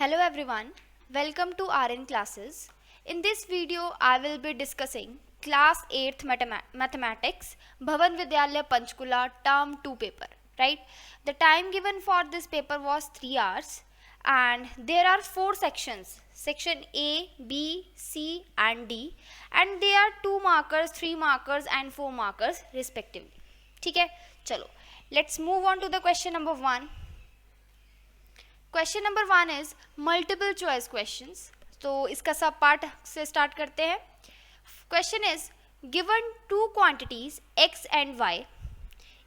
Hello everyone, welcome to RN classes. In this video, I will be discussing class 8th mathematics, Bhavan Vidyalaya Panchkula term 2 paper, right? The time given for this paper was 3 hours and there are 4 sections, section A, B, C and D, and there are 2 markers, 3 markers and 4 markers respectively. ठीक है, चलो, let's move on to the question number 1. Question number 1 is multiple choice questions. तो इसका सब part से start करते हैं. Question is given two quantities x and y.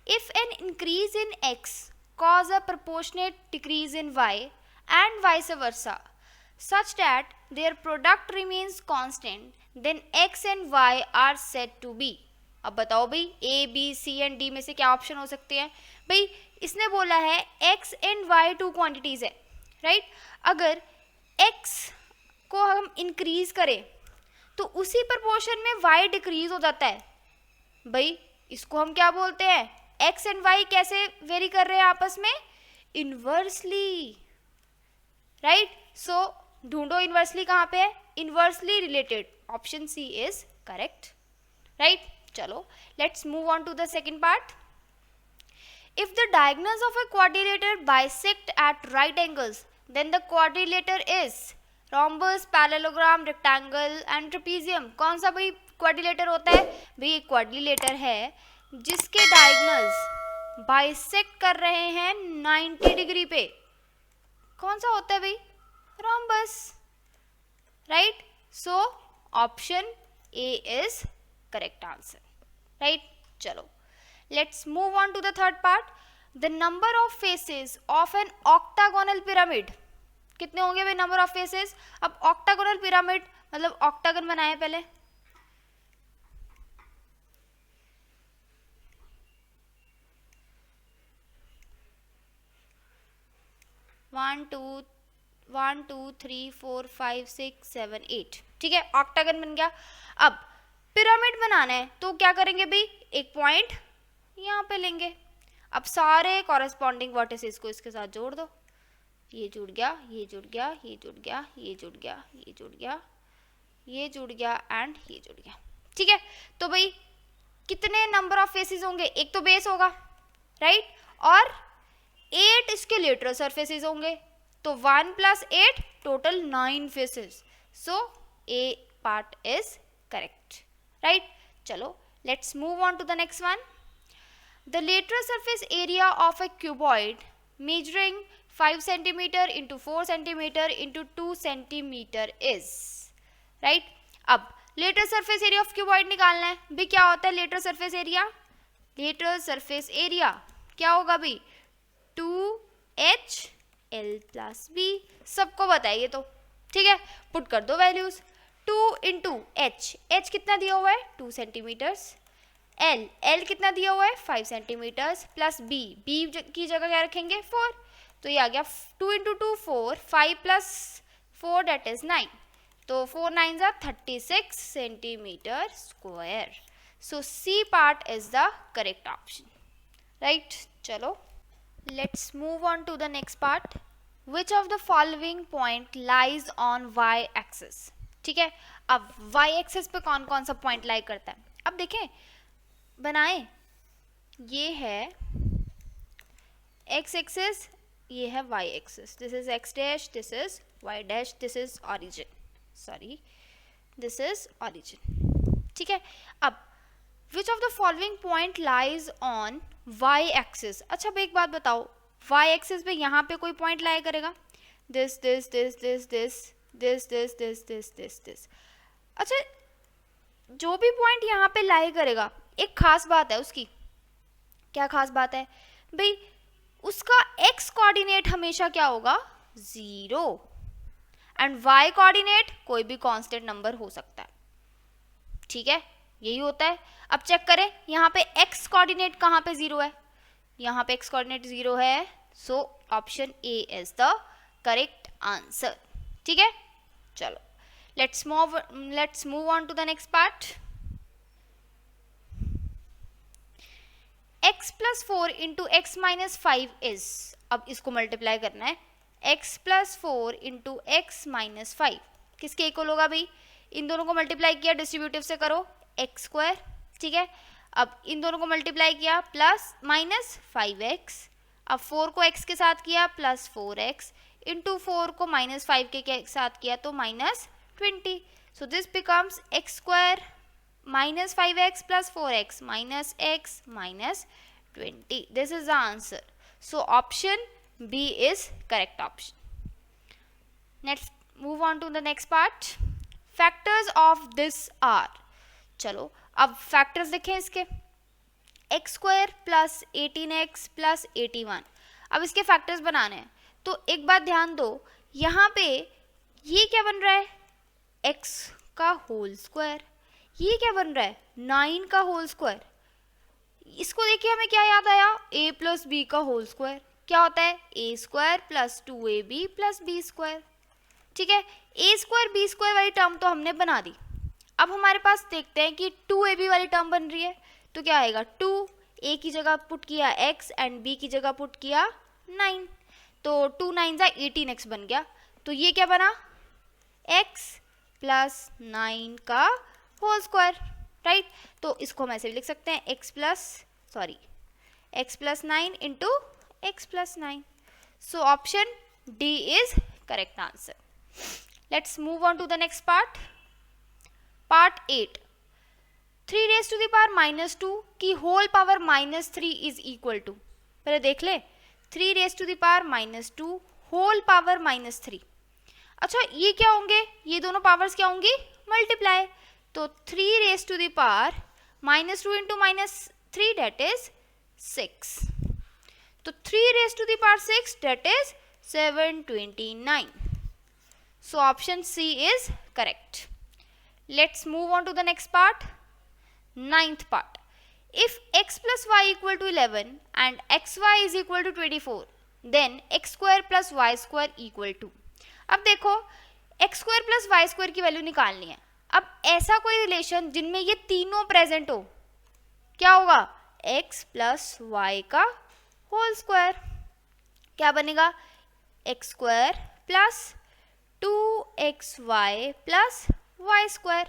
If an increase in x cause a proportionate decrease in y and vice versa such that their product remains constant, then x and y are said to be. अब बताओ भाई A B C and D में से क्या option हो सकते हैं. भाई इसने बोला है x and y two quantities है, राइट. अगर x को हम इंक्रीज करें तो उसी प्रपोर्शन में y डिक्रीज हो जाता है. भाई इसको हम क्या बोलते हैं, x एंड y कैसे वेरी कर रहे हैं आपस में, इनवर्सली, राइट. सो ढूंढो इनवर्सली कहाँ पे है, inversely related. Option C is correct, right. चलो let's move on to the second part. If the diagonals of a quadrilateral bisect at right angles, then the quadrilateral is rhombus, parallelogram, rectangle and trapezium. कौन सा भाई quadrilateral होता है, भाई एक quadrilateral है जिसके diagonals bisect कर रहे हैं 90 डिग्री पे. कौन सा होता है भाई, rhombus, right. So option A is correct answer, right. चलो let's move on to the third part. The number of faces of an octagonal pyramid. कितने होंगे भाई number of faces. अब octagonal pyramid मतलब octagon बनाए पहले. One two three four five six seven eight, ठीक है, octagon बन गया. अब पिरामिड बनाना है तो क्या करेंगे भाई, एक पॉइंट यहाँ पे लेंगे. अब सारे कॉरेस्पॉन्डिंग वर्टिसेस को इसके साथ जोड़ दो. ये जुड़ गया, ये जुड़ गया, ये जुड़ गया, ये जुड़ गया, ये जुड़ गया, ये जुड़ गया एंड ये जुड़ गया. ठीक है, तो भाई कितने नंबर ऑफ फेसेस होंगे, एक तो बेस होगा, राइट, और 8 इसके लेटरल सरफेसेस होंगे. तो 1 + 8 total 9 faces. So A part is correct, right. चलो let's move on to the next one. The lateral surface area of a cuboid measuring 5 cm into 4 cm into 2 cm is, right. अब lateral surface area of cuboid निकालना है भी. क्या होता है lateral surface area, lateral surface area क्या होगा भी, 2HL + B. सबको बताइए तो, ठीक है, पुट कर दो वैल्यूज. 2 × H कितना दिया हुआ है 2 सेंटीमीटर्स, L कितना दिया हुआ है 5 सेंटीमीटर्स, प्लस B की जगह क्या रखेंगे 4. तो ये आ गया 2 × 2 4, 5 + 4 दैट इज 9. तो 4 9s are 36 centimetre square. So C part is the correct option, right. चलो let's move on to the next part. Which of the following point lies on y axis. ठीक है, अब y एक्सिस पे कौन कौन सा point लाई करता है. अब देखें बनाए, ये है x एक्सिस, ये है y axis. This is x dash, this is y dash, this is origin, sorry this is origin. ठीक है, अब विच of the following point lies on y axis. अच्छा भाई एक बात बताओ, y एक्सिस पे यहाँ पे कोई पॉइंट लाया करेगा, this this this this this this this this this this this. अच्छा जो भी पॉइंट यहाँ पे लाई करेगा, एक खास बात है उसकी. क्या खास बात है भाई, उसका x कोऑर्डिनेट हमेशा क्या होगा 0 एंड y कोऑर्डिनेट कोई भी कांस्टेंट नंबर हो सकता है. ठीक है, यही होता है. अब चेक करें यहाँ पे x कोऑर्डिनेट कहाँ पे 0 है, यहाँ पे x कोऑर्डिनेट 0 है. So option A is the correct answer. ठीक है, चलो let's move on to the next part. x + 4 × x - 5 is. अब इसको मल्टीप्लाई करना है x plus 4 into x minus 5 किसके इक्वल होगा भाई? इन दोनों को मल्टीप्लाई किया डिस्ट्रीब्यूटिव से करो एक्स स्क्वायर, ठीक है। अब इन दोनों को मल्टीप्लाई किया प्लस माइनस 5x, अब 4 को x के साथ किया प्लस 4x इंटू 4 को माइनस 5 के साथ किया तो minus 20. So this becomes x square minus 5x plus 4x minus x minus 20. This is the answer. So option B is correct option. Let's move on to the next part. Factors of this are. चलो अब factors देखें इसके. x square plus 18x plus 81. अब इसके factors बनाने हैं. तो एक बात ध्यान दो, यहाँ पे ये क्या बन रहा है? x का होल स्क्वायर. ये क्या बन रहा है? 9 का होल स्क्वायर. इसको देखिए हमें क्या याद आया? a प्लस बी का होल स्क्वायर क्या होता है? a square plus 2ab plus B square. ठीक है, a स्क्वायर बी स्क्वायर वाली टर्म तो हमने बना दी. अब हमारे पास देखते हैं कि 2ab वाली टर्म बन रही है तो क्या आएगा? 2 a की जगह पुट किया x एंड b की जगह पुट किया 9, तो 2 9 18x बन गया. तो ये क्या बना? x प्लस 9 का होल स्क्वायर, राइट. तो इसको हम ऐसे भी लिख सकते हैं x plus 9 into X plus 9. So option D is correct answer. Let's move on to the next part. Part 8. 3 raise to the power minus 2 की whole power minus 3 is equal to. पहले देख ले, 3 raise to the power minus 2 whole power minus 3. अच्छा ये क्या होंगे? ये दोनों पावर्स क्या होंगी? मल्टीप्लाई. तो 3 raise to the power minus 2 into minus 3 that is 6. तो 3 raise to the power 6 that is 729. So option C is correct. Let's move on to the next part. 9th part. If x plus y equal to 11 and xy is equal to 24, then x square plus y square equal to. अब देखो x square plus y square की value निकालनी है. अब ऐसा कोई relation जिनमें ये तीनों प्रेजेंट हो, क्या होगा? x प्लस वाई का होल स्क्वायर. क्या बनेगा? x square plus 2xy plus Y square.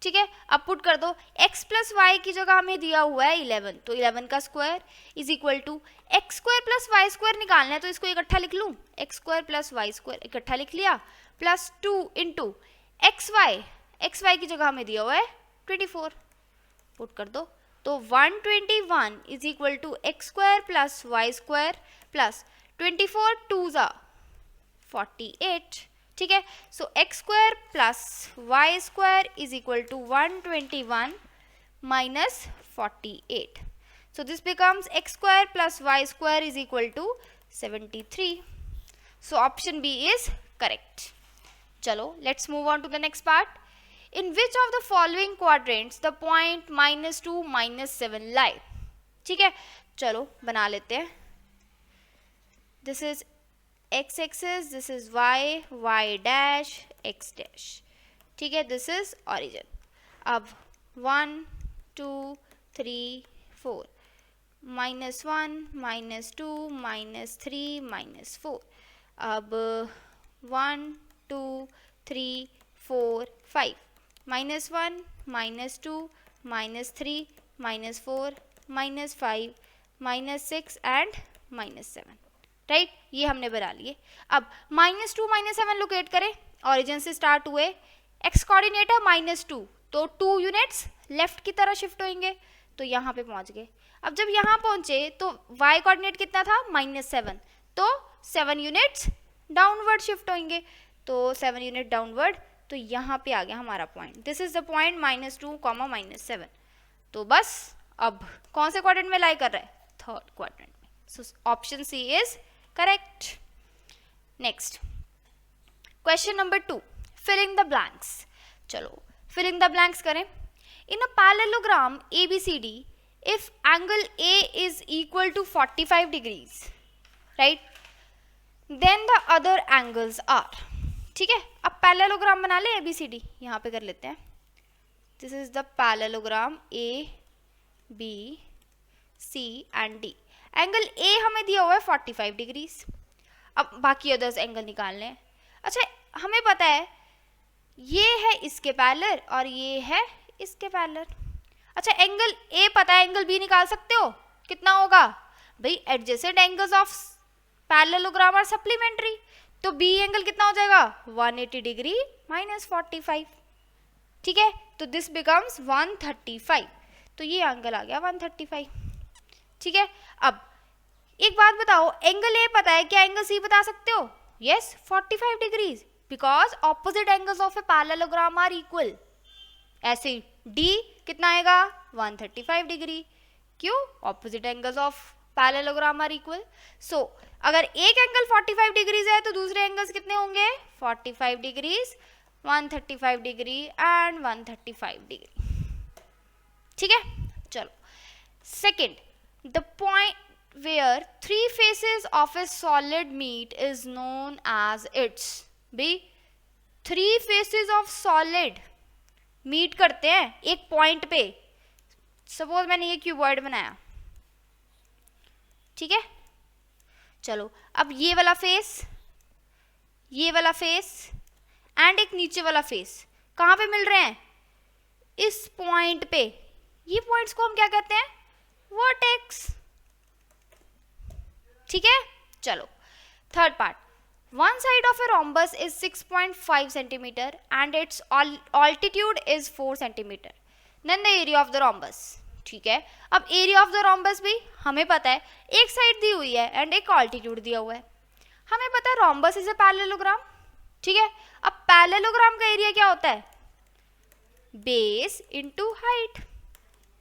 ठीक है, अब पुट कर दो. x प्लस वाई की जगह हमें दिया हुआ है 11, तो 11 का square is equal to x square plus Y square निकालना है तो इसको इकट्ठा लिख लूँ. X square plus Y square इकट्ठा लिख लिया प्लस 2 इंटू एक्स वाई की जगह हमें दिया हुआ है 24. पुट कर दो तो 121 is equal to x square plus Y square plus 24 2 ज़ा 48. ठीक है, so x square plus Y square is equal to 121 minus 48. So this becomes x square plus Y square is equal to 73. So option B is correct. चलो let's move on to the next part. In which of the following quadrants the point -2 -7 lie. ठीक है, चलो बना लेते हैं. This is x axis, this is y dash, x dash. ठीक है, this is origin. अब 1 2 3 4 -1 -2 -3 -4. अब 1 2 3 4 5 -1 -2 -3 -4 -5 -6 एंड -7. राइट, ये हमने बना लिए. अब -2 -7 लोकेट करें. ऑरिजिन से स्टार्ट हुए, एक्स कोऑर्डिनेट है -2, तो 2 यूनिट्स लेफ्ट की तरह शिफ्ट होंगे तो यहाँ पे पहुँच गए. अब जब यहाँ पहुँचे तो y कोऑर्डिनेट कितना था? -7, तो 7 यूनिट्स डाउनवर्ड शिफ्ट होंगे, तो 7 यूनिट डाउनवर्ड, तो यहाँ पे आ गया हमारा point. This is the point -2, -7. तो बस अब कौन से क्वाड्रेंट में लाई कर रहा है? थर्ड क्वाड्रेंट में. So option C is correct. Next question number 2, filling the blanks. चलो filling the blanks करें. In a parallelogram ABCD, if angle A is equal to 45 degrees, right, then the other angles are. ठीक है, अब parallelogram बना ले ABCD. यहाँ पे कर लेते हैं. This is the parallelogram A B C and D. Angle A हमें दिया हुआ है 45 डिग्रीज. अब बाकी अदर्स एंगल निकालने हैं। अच्छा हमें पता है ये है इसके पैरेलल और ये है इसके पैरेलल। अच्छा एंगल ए पता है, एंगल बी निकाल सकते हो, कितना होगा भाई, adjacent angles of parallelogram are supplementary, तो बी एंगल कितना हो जाएगा 180 डिग्री माइनस 45, ठीक है, तो दिस बिकम्स 135, तो ये एंगल आ गया 135, ठीक है। अब एक बात बताओ, एंगल ए पता है, क्या एंगल सी बता सकते हो? Yes 45 degrees, because opposite angles of a parallelogram are equal. ऐसे डी कितना आएगा 135 डिग्री, क्यों, opposite angles of parallelogram are equal. So अगर एक एंगल 45 डिग्रीज है तो दूसरे एंगल्स कितने होंगे 45 डिग्रीज, 135 डिग्री एंड 135 डिग्री, ठीक है। चलो second, the point where three faces of a solid meet is known as its, भाई three faces of solid meet करते हैं एक पॉइंट पे, सपोज मैंने ये क्यूबॉइड बनाया, ठीक है, चलो अब ये वाला फेस एंड एक नीचे वाला फेस कहाँ पे मिल रहे हैं, इस पॉइंट पे, ये पॉइंट्स को हम क्या कहते हैं वर्टेक्स, ठीक है। चलो third part, one side of a rhombus is 6.5 centimetre and its altitude is 4 centimetre, then the area of the rhombus, ठीक है। अब एरिया ऑफ द रोम्बस भी हमें पता है, एक साइड दी हुई है एंड एक ऑल्टीट्यूड दिया हुआ है, हमें पता है रोम्बस इज ए पैरेललोग्राम, ठीक है। अब पैरेललोग्राम का एरिया क्या होता है बेस इनटू हाइट,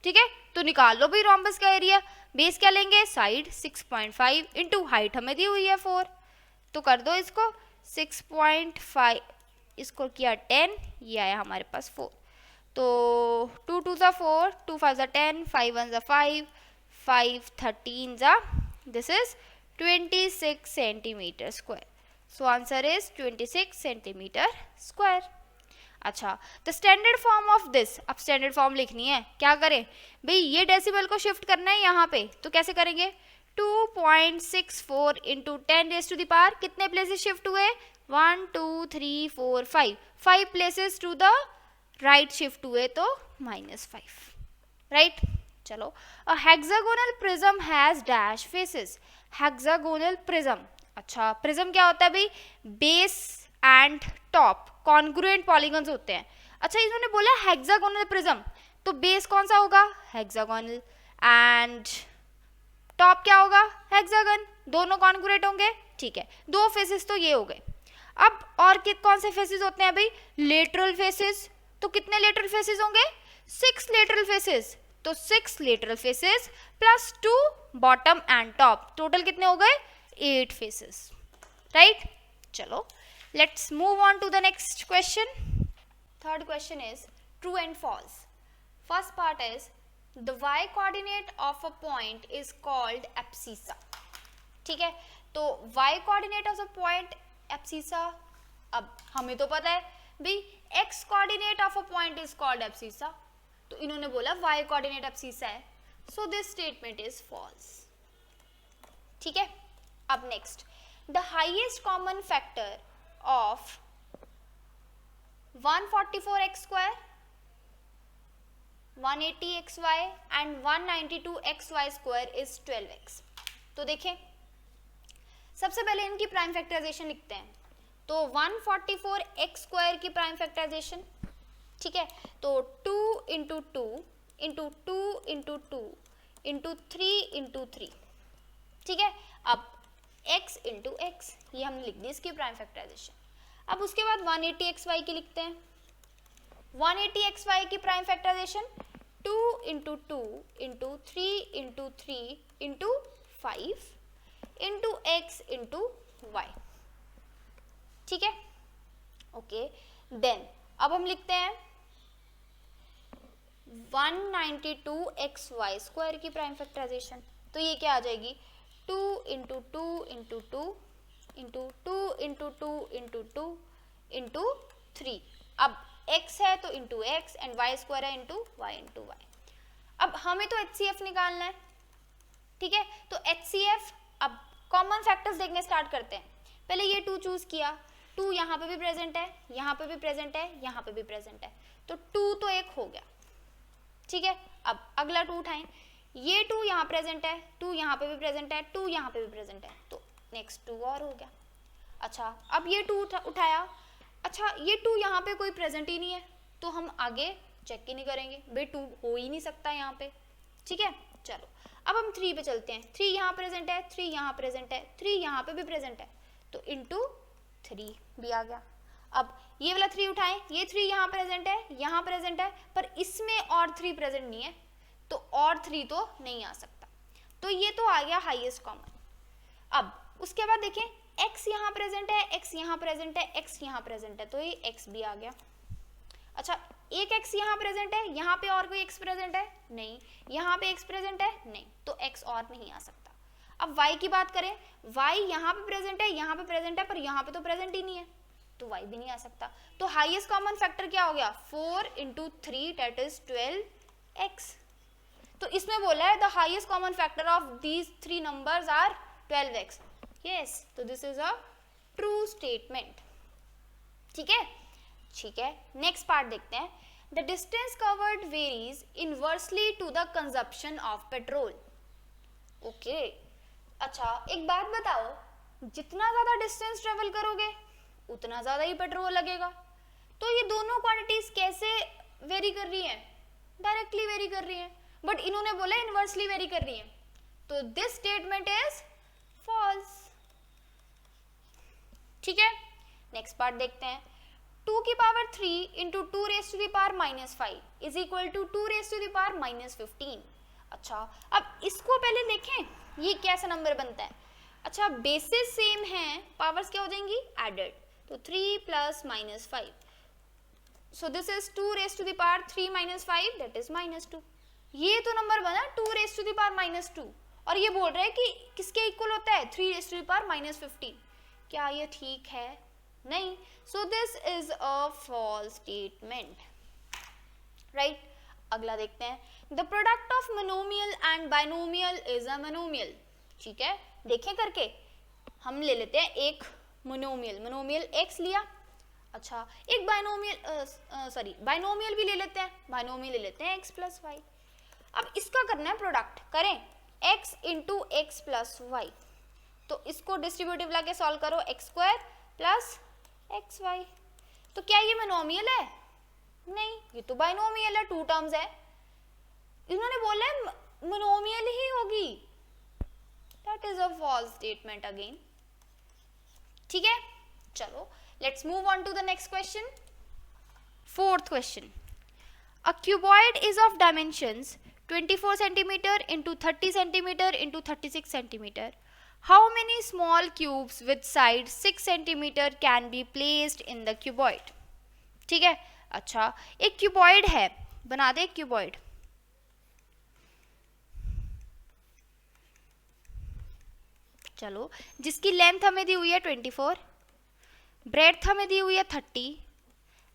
ठीक है, तो निकाल लो भाई रोम्बस का एरिया, बेस क्या लेंगे साइड 6.5 इंटू हाइट हमें दी हुई है 4, तो कर दो इसको 6.5, इसको किया 10, ये आया हमारे पास 4, तो 2 2 ज़ा 4, 2 5 ज़ा 10, 5 1 ज़ा 5, 5 13 ज़ा, this is 26 centimetre square, so answer is 26 centimetre square. अच्छा the standard form of this, अब स्टैंडर्ड फॉर्म लिखनी है, क्या करें भाई, ये डेसिबल को शिफ्ट करना है यहाँ पे, तो कैसे करेंगे 2.64 into 10 raise to the power, कितने प्लेसेस शिफ्ट हुए 1 2 3 4 5, 5 places to the right shift हुए तो -5, राइट। चलो a hexagonal prism has dash faces, hexagonal prism, अच्छा प्रिज्म क्या होता है भाई, base and top congruent polygons होते हैं। अच्छा इन्होंने बोला हेक्सागोनल प्रिज्म, तो बेस कौन सा होगा हेक्सागोनल एंड टॉप क्या होगा हेक्सागन, दोनों कॉन्ग्रुएंट होंगे, ठीक है, दो फेसेस तो ये हो गए। अब और कौन से फेसेस होते हैं भाई लेटरल फेसेस, तो कितने लेटरल फेसेस होंगे 6 लेटरल फेसेस, तो 6 lateral faces plus 2 bottom and top, total कितने हो गए 8 फेसेस, राइट। चलो let's move on to the next question. Third question is true and false. First part is the y coordinate of a point is called abscissa, ठीक है, तो y coordinate of a point abscissa, अब हमें तो पता है भाई x coordinate of a point is called abscissa, तो इन्होंने बोला y coordinate abscissa है, so this statement is false, ठीक है। अब next, the highest common factor of 144x square, 180xy and 192xy square is 12x, तो देखें सबसे पहले इनकी प्राइम फैक्टराइजेशन लिखते हैं, तो 144x स्क्वायर की प्राइम फैक्टराइजेशन, ठीक है, तो 2 into 2 into 2 into 2 into 3 into 3, ठीक है। अब x इंटू एक्स, ये हमने लिख दी इसकी प्राइम फैक्टराइजेशन। अब उसके बाद 180xy की लिखते हैं, 180xy की prime factorisation 2 into 2 into 3 into 3 into 5 into X into Y, ठीक है, ओके। देन अब हम लिखते हैं 192xy स्क्वायर की प्राइम फैक्टराइजेशन, तो ये क्या आ जाएगी 2 into 2 into 2 into 2 into 2 into 2 into 3, अब x है तो into x and y square है इंटू वाई। अब हमें तो HCF निकालना है, ठीक है, तो HCF, अब कॉमन फैक्टर्स देखने स्टार्ट करते हैं। पहले ये 2 चूज किया, 2 यहाँ पे भी प्रेजेंट है, यहाँ पे भी प्रेजेंट है, यहाँ पे भी प्रेजेंट है, तो 2 तो एक हो गया, ठीक है। अब अगला 2 उठाएं, ये 2 यहाँ प्रेजेंट है, 2 यहाँ पे भी प्रेजेंट है, 2 यहाँ पे भी प्रेजेंट है, तो नेक्स्ट 2 और हो गया। अच्छा अब ये 2 उठाया, अच्छा ये 2 यहाँ पे कोई प्रेजेंट ही नहीं है, तो हम आगे चेक ही नहीं करेंगे, भाई 2 हो ही नहीं सकता यहाँ पे, ठीक है। चलो अब हम 3 पे चलते हैं, 3 यहाँ प्रेजेंट है, 3 यहाँ प्रेजेंट है, 3 यहाँ पे भी प्रेजेंट है, तो इंटू 3 भी आ गया। अब ये वाला 3 उठाएं, ये 3 यहाँ प्रेजेंट है, यहाँ प्रेजेंट है, पर इसमें और 3 प्रेजेंट नहीं है, तो और 3 तो नहीं आ सकता, तो ये तो आ गया हाईएस्ट कॉमन। अब उसके बाद देखें x यहाँ प्रेजेंट है, x यहाँ प्रेजेंट है, x यहाँ प्रेजेंट है, तो ये x भी आ गया। अच्छा एक x यहाँ प्रेजेंट है, यहाँ पे और कोई x प्रेजेंट है नहीं, यहाँ पे x प्रेजेंट है नहीं, तो x और नहीं आ सकता। अब y की बात करें, y यहाँ पे प्रेजेंट है, यहाँ पे प्रेजेंट है, पर यहाँ पे तो प्रेजेंट ही नहीं है, तो y भी नहीं आ सकता। तो हाईएस्ट कॉमन फैक्टर क्या हो गया, 4 × 3 दैट इज 12x। तो इसमें बोला है the highest common factor of these 3 numbers are 12x। Yes, तो this is a true statement, ठीक है। ठीक है, नेक्स्ट पार्ट देखते हैं। The distance covered varies inversely to the consumption of petrol. Okay, अच्छा एक बात बताओ, जितना ज्यादा डिस्टेंस ट्रेवल करोगे उतना ज्यादा ही पेट्रोल लगेगा, तो ये दोनों क्वांटिटीज कैसे वेरी कर रही हैं, डायरेक्टली वेरी कर रही हैं, बट इन्होंने बोला इनवर्सली वेरी कर रही हैं, तो दिस स्टेटमेंट इज फॉल्स, ठीक है। नेक्स्ट पार्ट देखते हैं। 2 की power 3 into 2 raise to the power -5 is equal to 2 raise to the power -15। अच्छा अब इसको पहले देखें, ये कैसा नंबर बनता है। अच्छा बेसिस सेम है, पावर्स क्या हो जाएंगी, एडेड, तो 3 + -5, so this is 2 raise to the power 3 - 5 that is -2। ये तो नंबर बना 2 रेज टू द पावर -2, और ये बोल रहा है कि किसके इक्वल होता है, 3 रेज टू द पावर -15। क्या ये ठीक है, नहीं, so this is a false statement, right. अगला देखते हैं, the product of monomial and binomial is a monomial. ठीक है, देखें करके, हम ले लेते हैं एक मोनोमियल x लिया, अच्छा एक बाइनोमियल भी ले लेते हैं, बाइनोमियल ले लेते हैं x + y। अब इसका करना है प्रोडक्ट, करें x × x + y, तो इसको डिस्ट्रीब्यूटिव लाके सॉल्व करो, x² + xy, तो क्या ये मोनोमियल है, नहीं, ये तो बाइनोमियल है, 2 टर्म्स है, इन्होंने बोला है मोनोमियल ही होगी, that is a false statement again. ठीक है, चलो let's move on to the next question. 4th question, a cuboid is of dimensions 24 centimetre into 30 centimetre into 36 centimetre. How many small cubes with side 6 centimetre can be placed in the cuboid? ठीक है, अच्छा एक cuboid है, बना दे cuboid, चलो जिसकी length हमें दी हुई है 24, ब्रेड्थ हमें दी हुई है 30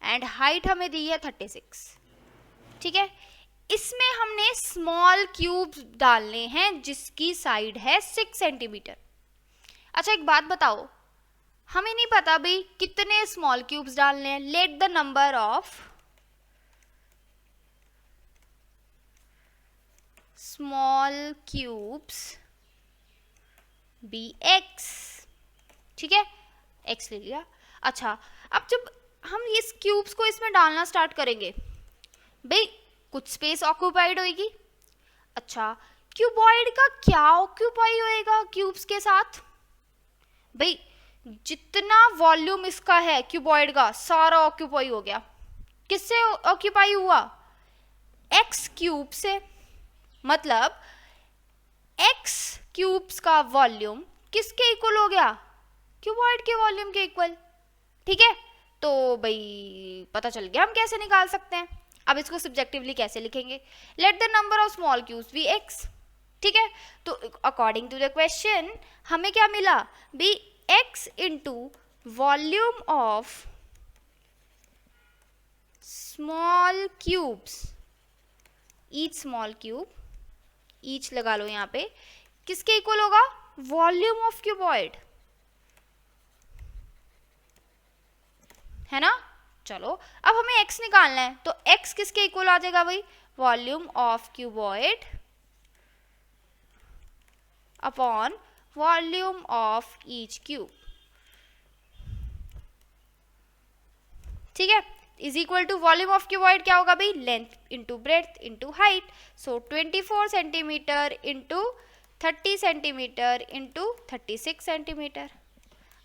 एंड हाइट हमें दी है 36। ठीक है, इसमें हमने स्मॉल क्यूब्स डालने हैं जिसकी साइड है 6 सेंटीमीटर। अच्छा एक बात बताओ, हमें नहीं पता भाई कितने स्मॉल क्यूब्स डालने हैं, let the number of small cubes be x। ठीक है, x ले लिया। अच्छा अब जब हम इस क्यूब्स को इसमें डालना स्टार्ट करेंगे, भाई कुछ स्पेस ऑक्यूपाइड होगी। अच्छा क्यूबॉइड का क्या ऑक्यूपाई होएगा क्यूब्स के साथ, भाई जितना वॉल्यूम इसका है क्यूबॉइड का सारा ऑक्यूपाई हो गया, किससे ऑक्यूपाई हुआ, x क्यूब से, मतलब x क्यूब्स का वॉल्यूम किसके इक्वल हो गया, क्यूबॉइड के वॉल्यूम के इक्वल। ठीक है, तो भाई पता चल गया हम कैसे निकाल सकते हैं। अब इसको सब्जेक्टिवली कैसे लिखेंगे, let the number of small cubes be x। ठीक है, तो अकॉर्डिंग टू द क्वेश्चन हमें क्या मिला, be x into volume of small cubes, each small cube, each लगा लो यहाँ पे, किसके इक्वल होगा, वॉल्यूम ऑफ क्यूबॉइड। है ना। चलो अब हमें x निकालना है, तो x किसके इक्वल आ जाएगा भाई, volume of cuboid upon volume of each cube, ठीक है, is equal to volume of cuboid क्या होगा भाई, length into breadth into height, so 24 centimetre into 30 centimetre into 36 centimetre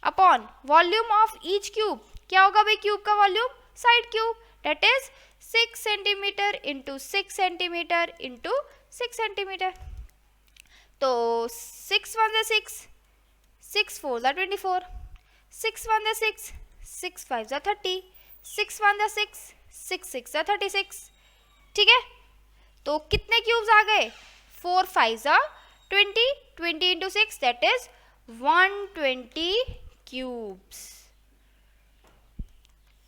upon volume of each cube, क्या होगा भाई क्यूब का volume, side cube, that is 6 centimetre into 6 centimetre into 6 centimetre. तो 6 1 जा 6, 6 4 जा 24, 6 1 जा 6, 6 5 जा 30, 6 1 जा 6, 6 6 जा 36, ठीक है। तो कितने क्यूब्स आ गए, 4 5 जा 20, 20 into 6 that is 120 cubes.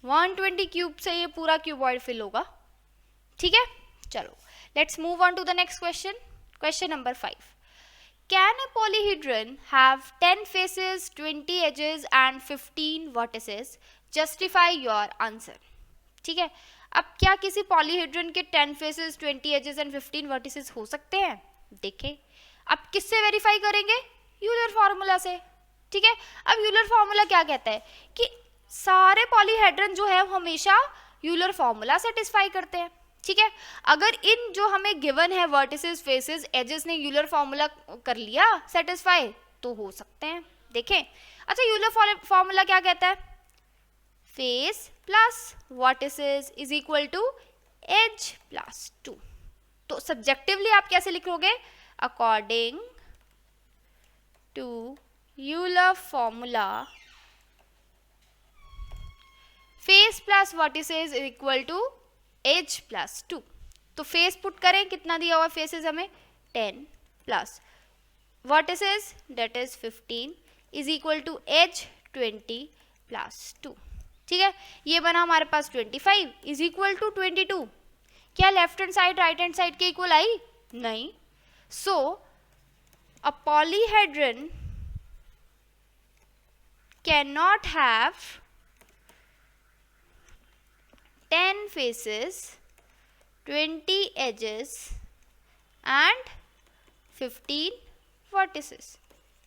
120 cube से ये पूरा क्यूबॉइड फिल होगा, ठीक है। चलो let's move on to the next question, question number 5। Can a polyhedron have 10 faces, 20 edges and 15 vertices? Justify your answer, ठीक है। अब क्या किसी पॉलीहेड्रन के 10 फेसेस, 20 एजेस एंड 15 वर्टिसेस हो सकते हैं, देखें। अब किससे वेरीफाई करेंगे, यूलर फार्मूला से, ठीक है। अब यूलर फार्मूला क्या कहता है कि सारे पॉलीहेड्रन जो है हमेशा यूलर फार्मूला सेटिस्फाई करते हैं, ठीक है। अगर इन जो हमें गिवन है वर्टिसेस, फेसेस, एजेस ने यूलर फार्मूला कर लिया सेटिस्फाई, तो हो सकते हैं, देखें। अच्छा यूलर फार्मूला क्या कहता है, face plus vertices is equal to edge plus 2। तो सब्जेक्टिवली आप कैसे लिखोगे, according to Euler formula face plus vertices is equal to edge plus 2। तो फेस पुट करें, कितना दिया हुआ फेसेस हमें 10 plus vertices that is 15 is equal to edge 20 plus 2, ठीक है। ये बना हमारे पास 25 इज इक्वल टू 22। क्या left hand side right hand side के इक्वल आई, नहीं। So a polyhedron can not have 10 faces, 20 edges and 15 vertices।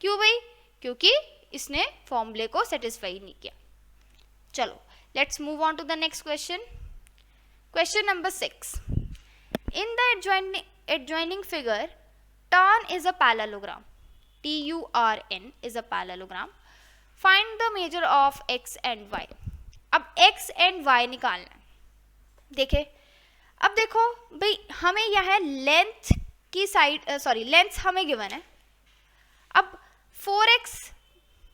क्यों भाई, क्योंकि इसने फॉर्मूले को सेटिस्फाई नहीं किया। चलो let's move on to the next question, question number 6। In the adjoining figure turn is a parallelogram, TURN is a parallelogram, find the measure of x and y। अब x and y निकालना है, देखे। अब देखो भाई हमें यह है लेंथ की साइड, सॉरी लेंथ हमें गिवन है। अब 4x,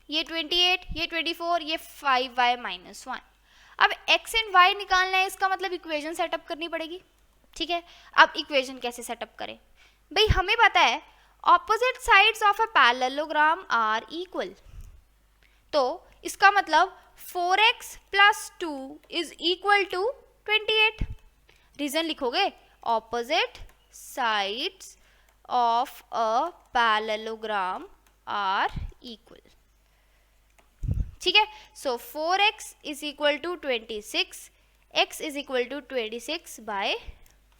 ये 28, ये 24, ये 5y माइनस 1। अब x एंड y निकालना है, इसका मतलब इक्वेशन सेटअप करनी पड़ेगी, ठीक है। अब इक्वेशन कैसे सेटअप करें भाई, हमें पता है opposite sides of a parallelogram are equal. तो इसका मतलब 4x plus 2 is equal to 28। Reason लिखोगे, opposite sides of a parallelogram are equal, ठीक है। So 4x is equal to 26, x is equal to 26 by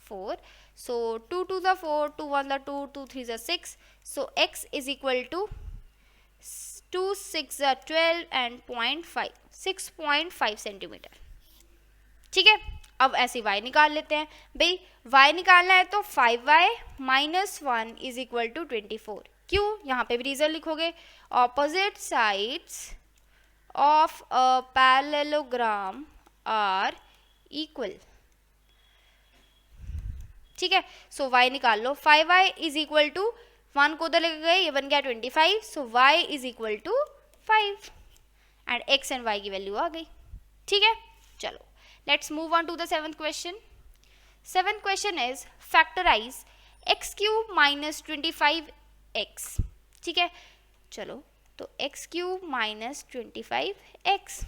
4, so 2 to the 4, 2 1 the 2, 2 3 the 6, so x is equal to 2 6 the 12 and 0.5, 6.5 centimetre, ठीक है। अब ऐसे y निकाल लेते हैं भाई, y निकालना है तो 5y minus 1 is equal to 24। क्यों, यहाँ पे भी रीजन लिखोगे, opposite sides of a parallelogram are equal, ठीक है। सो y निकाल लो, 5y इज इक्वल टू 1 को उधर लेके गए, ये बन गया 25, so y is equal to 5 and x and y की वैल्यू आ गई, ठीक है। चलो let's move on to the 7th question. 7th question is factorise x cube minus 25x, ठीक है। चलो तो x क्यूब माइनस 25x।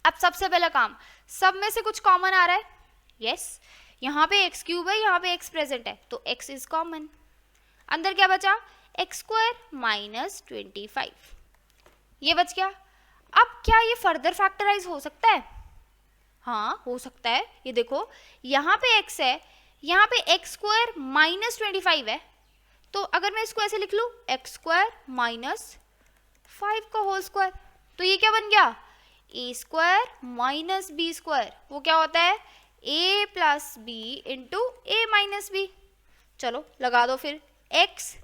अब सबसे पहला काम, सब में से कुछ कॉमन आ रहा है, यस। यहाँ पे x क्यूब है, यहाँ पे x प्रेजेंट है, तो x इज कॉमन। अंदर क्या बचा, x स्क्वायर माइनस 25, ये बच गया। अब क्या ये फर्दर फैक्टराइज हो सकता है, हाँ हो सकता है, ये देखो यहाँ पे x है, यहाँ पे एक्स स्क्वायर माइनस 25 है, तो अगर मैं इसको ऐसे लिख लूँ एक्स स्क्वायर माइनस 5 का होल स्क्वायर, तो ये क्या बन गया ए स्क्वायर माइनस बी स्क्वायर, वो क्या होता है ए प्लस बी इंटू ए माइनस बी। चलो लगा दो फिर x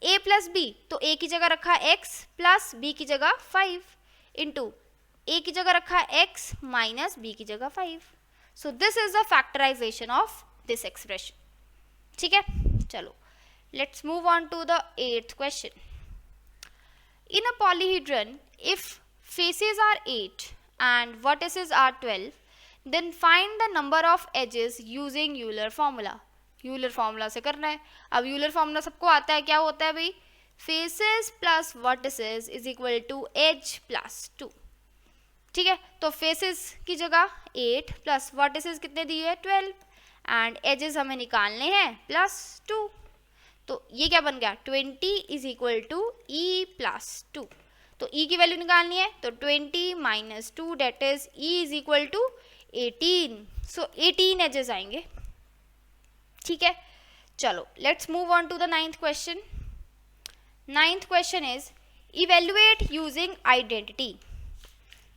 a प्लस बी, तो a की जगह रखा x प्लस b की जगह 5 इंटू a की जगह रखा x माइनस b की जगह 5। So this is the factorisation of this expression. ठीक है, चलो let's move on to the 8th question. In a polyhedron if faces are 8 and vertices are 12, then find the number of edges using Euler formula। Euler formula से करना है। अब Euler formula सबको आता है, क्या होता है भाई, faces plus vertices is equal to edge plus 2। ठीक है, तो फेसेस की जगह 8 प्लस वर्टिसेस कितने दिए हैं 12 एंड एजेस हमें निकालने हैं प्लस 2, तो ये क्या बन गया 20 is equal to E plus 2। तो ई की वैल्यू निकालनी है, तो 20 minus 2 that is E is equal to 18। So 18 edges आएंगे। ठीक है, चलो let's move on to the 9th question. 9th question is evaluate using identity.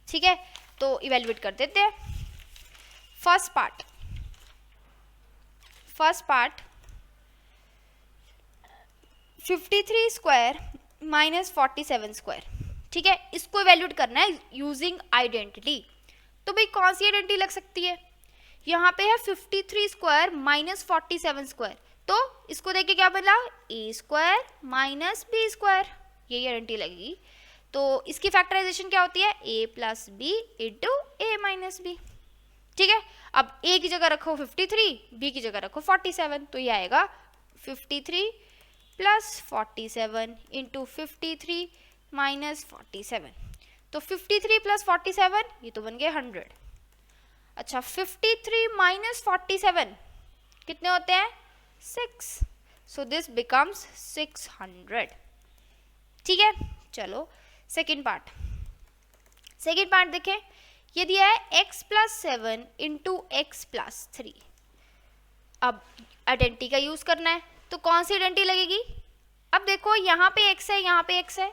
ठीक है, तो इवेल्युएट कर देते हैं। First part 53 square minus 47 square. ठीक है, इसको इवेल्युएट करना है यूजिंग आइडेंटिटी। तो भाई कौन सी आइडेंटिटी लग सकती है, यहाँ पे है 53 स्क्वायर माइनस 47 स्क्वायर, तो इसको देख के क्या बना ए स्क्वायर माइनस बी स्क्वायर, यही आइडेंटिटी लगेगी। तो इसकी फैक्टराइजेशन क्या होती है ए प्लस बी इंटू ए माइनस बी। ठीक है, अब ए की जगह रखो 53, बी की जगह रखो 47, तो ये आएगा 53 प्लस 47 इंटू 53 माइनस 47। तो 53 प्लस 47 ये तो बन गए 100। अच्छा 53 माइनस 47 कितने होते हैं 6, सो दिस बिकम्स 600। ठीक है, चलो सेकेंड पार्ट देखें, ये दिया है x plus 7 into X plus 3। अब आइडेंटिटी का यूज करना है, तो कौन सी आइडेंटिटी लगेगी, अब देखो यहाँ पे x है, यहाँ पे x है,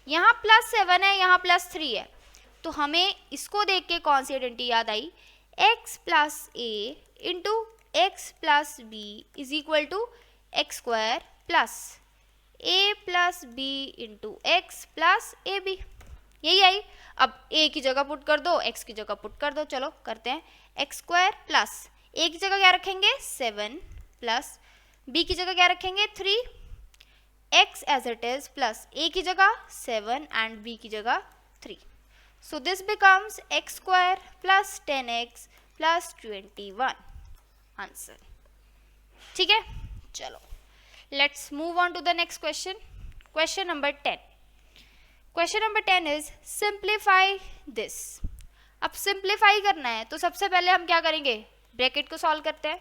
यहाँ प्लस 7 है, यहाँ प्लस 3 है, तो हमें इसको देख के कौन सी आइडेंटिटी याद आई x plus A into X plus B is equal to x square plus A plus B into X plus A B, यही आई। अब a की जगह पुट कर दो, x की जगह पुट कर दो, चलो करते हैं एक्स स्क्वायर प्लस a की जगह क्या रखेंगे 7 प्लस b की जगह क्या रखेंगे 3, x as it is plus a की जगह 7 एंड b की जगह 3। So this becomes x square plus 10x plus 21 answer. ठीक है, चलो let's move on to the next question. Question number 10 is simplify this. अब सिंप्लीफाई करना है, तो सबसे पहले हम क्या करेंगे, ब्रैकेट को सॉल्व करते हैं।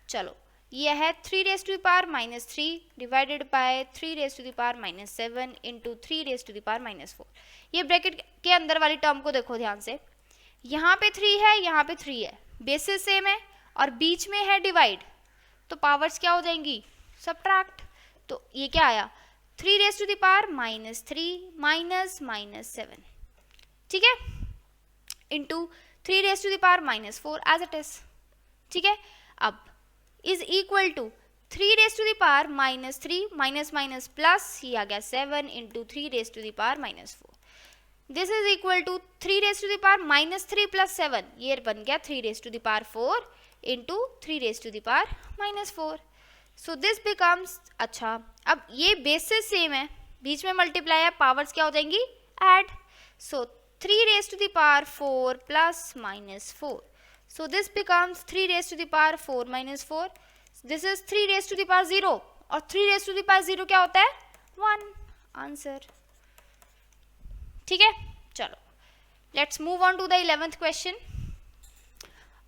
चलो यह है 3 raise to the power minus 3 divided by 3 raise to the power minus 7 into 3 raise to the power minus 4। ये ब्रैकेट के अंदर वाली टर्म को देखो ध्यान से, यहाँ पे 3 है, यहाँ पे 3 है, बेसिस सेम है और बीच में है डिवाइड, तो पावर्स क्या हो जाएंगी सब्ट्रैक्ट। तो ये क्या आया 3 raise to the power minus 3 minus minus 7, ठीक है, into 3 raise to the power minus 4 as it is. ठीक है, अब is equal to 3 raise to the power minus 3 minus minus plus, ये आ गया 7 into 3 raise to the power minus 4। This is equal to 3 raise to the power minus 3 plus 7, ये बन गया 3 raise to the power 4 into 3 raise to the power minus 4। So this becomes, अच्छा अब ये basis same है, बीच में multiply है, powers क्या हो जाएंगी add. So 3 raise to the power 4 प्लस माइनस 4, so this becomes 3 raised to the power 4 minus 4. This is 3 raised to the power 0 और 3 raised to the power 0 क्या होता है 1 आंसर। ठीक है, चलो let's move on to the 11th question.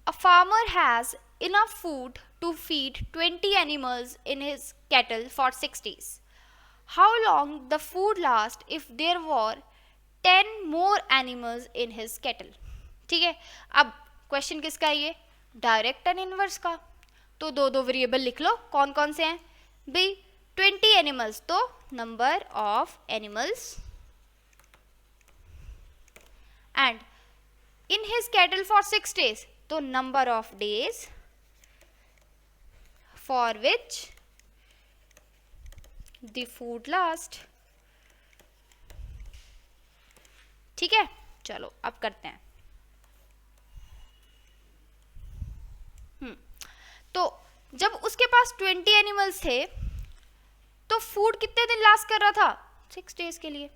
A farmer has enough food to feed 20 animals in his cattle for 6 days. How long the food last if there were 10 more animals in his cattle? ठीक है, अब question किसका है ये? Direct and inverse का। तो दो दो वेरिएबल लिख लो, कौन कौन से हैं भाई? 20 एनिमल्स, तो number of animals and in his cattle for 6 days, तो number of days for which the food last. ठीक है, चलो अब करते हैं। तो जब उसके पास 20 एनिमल्स थे तो फूड कितने दिन लास्ट कर रहा था? 6 days के लिए,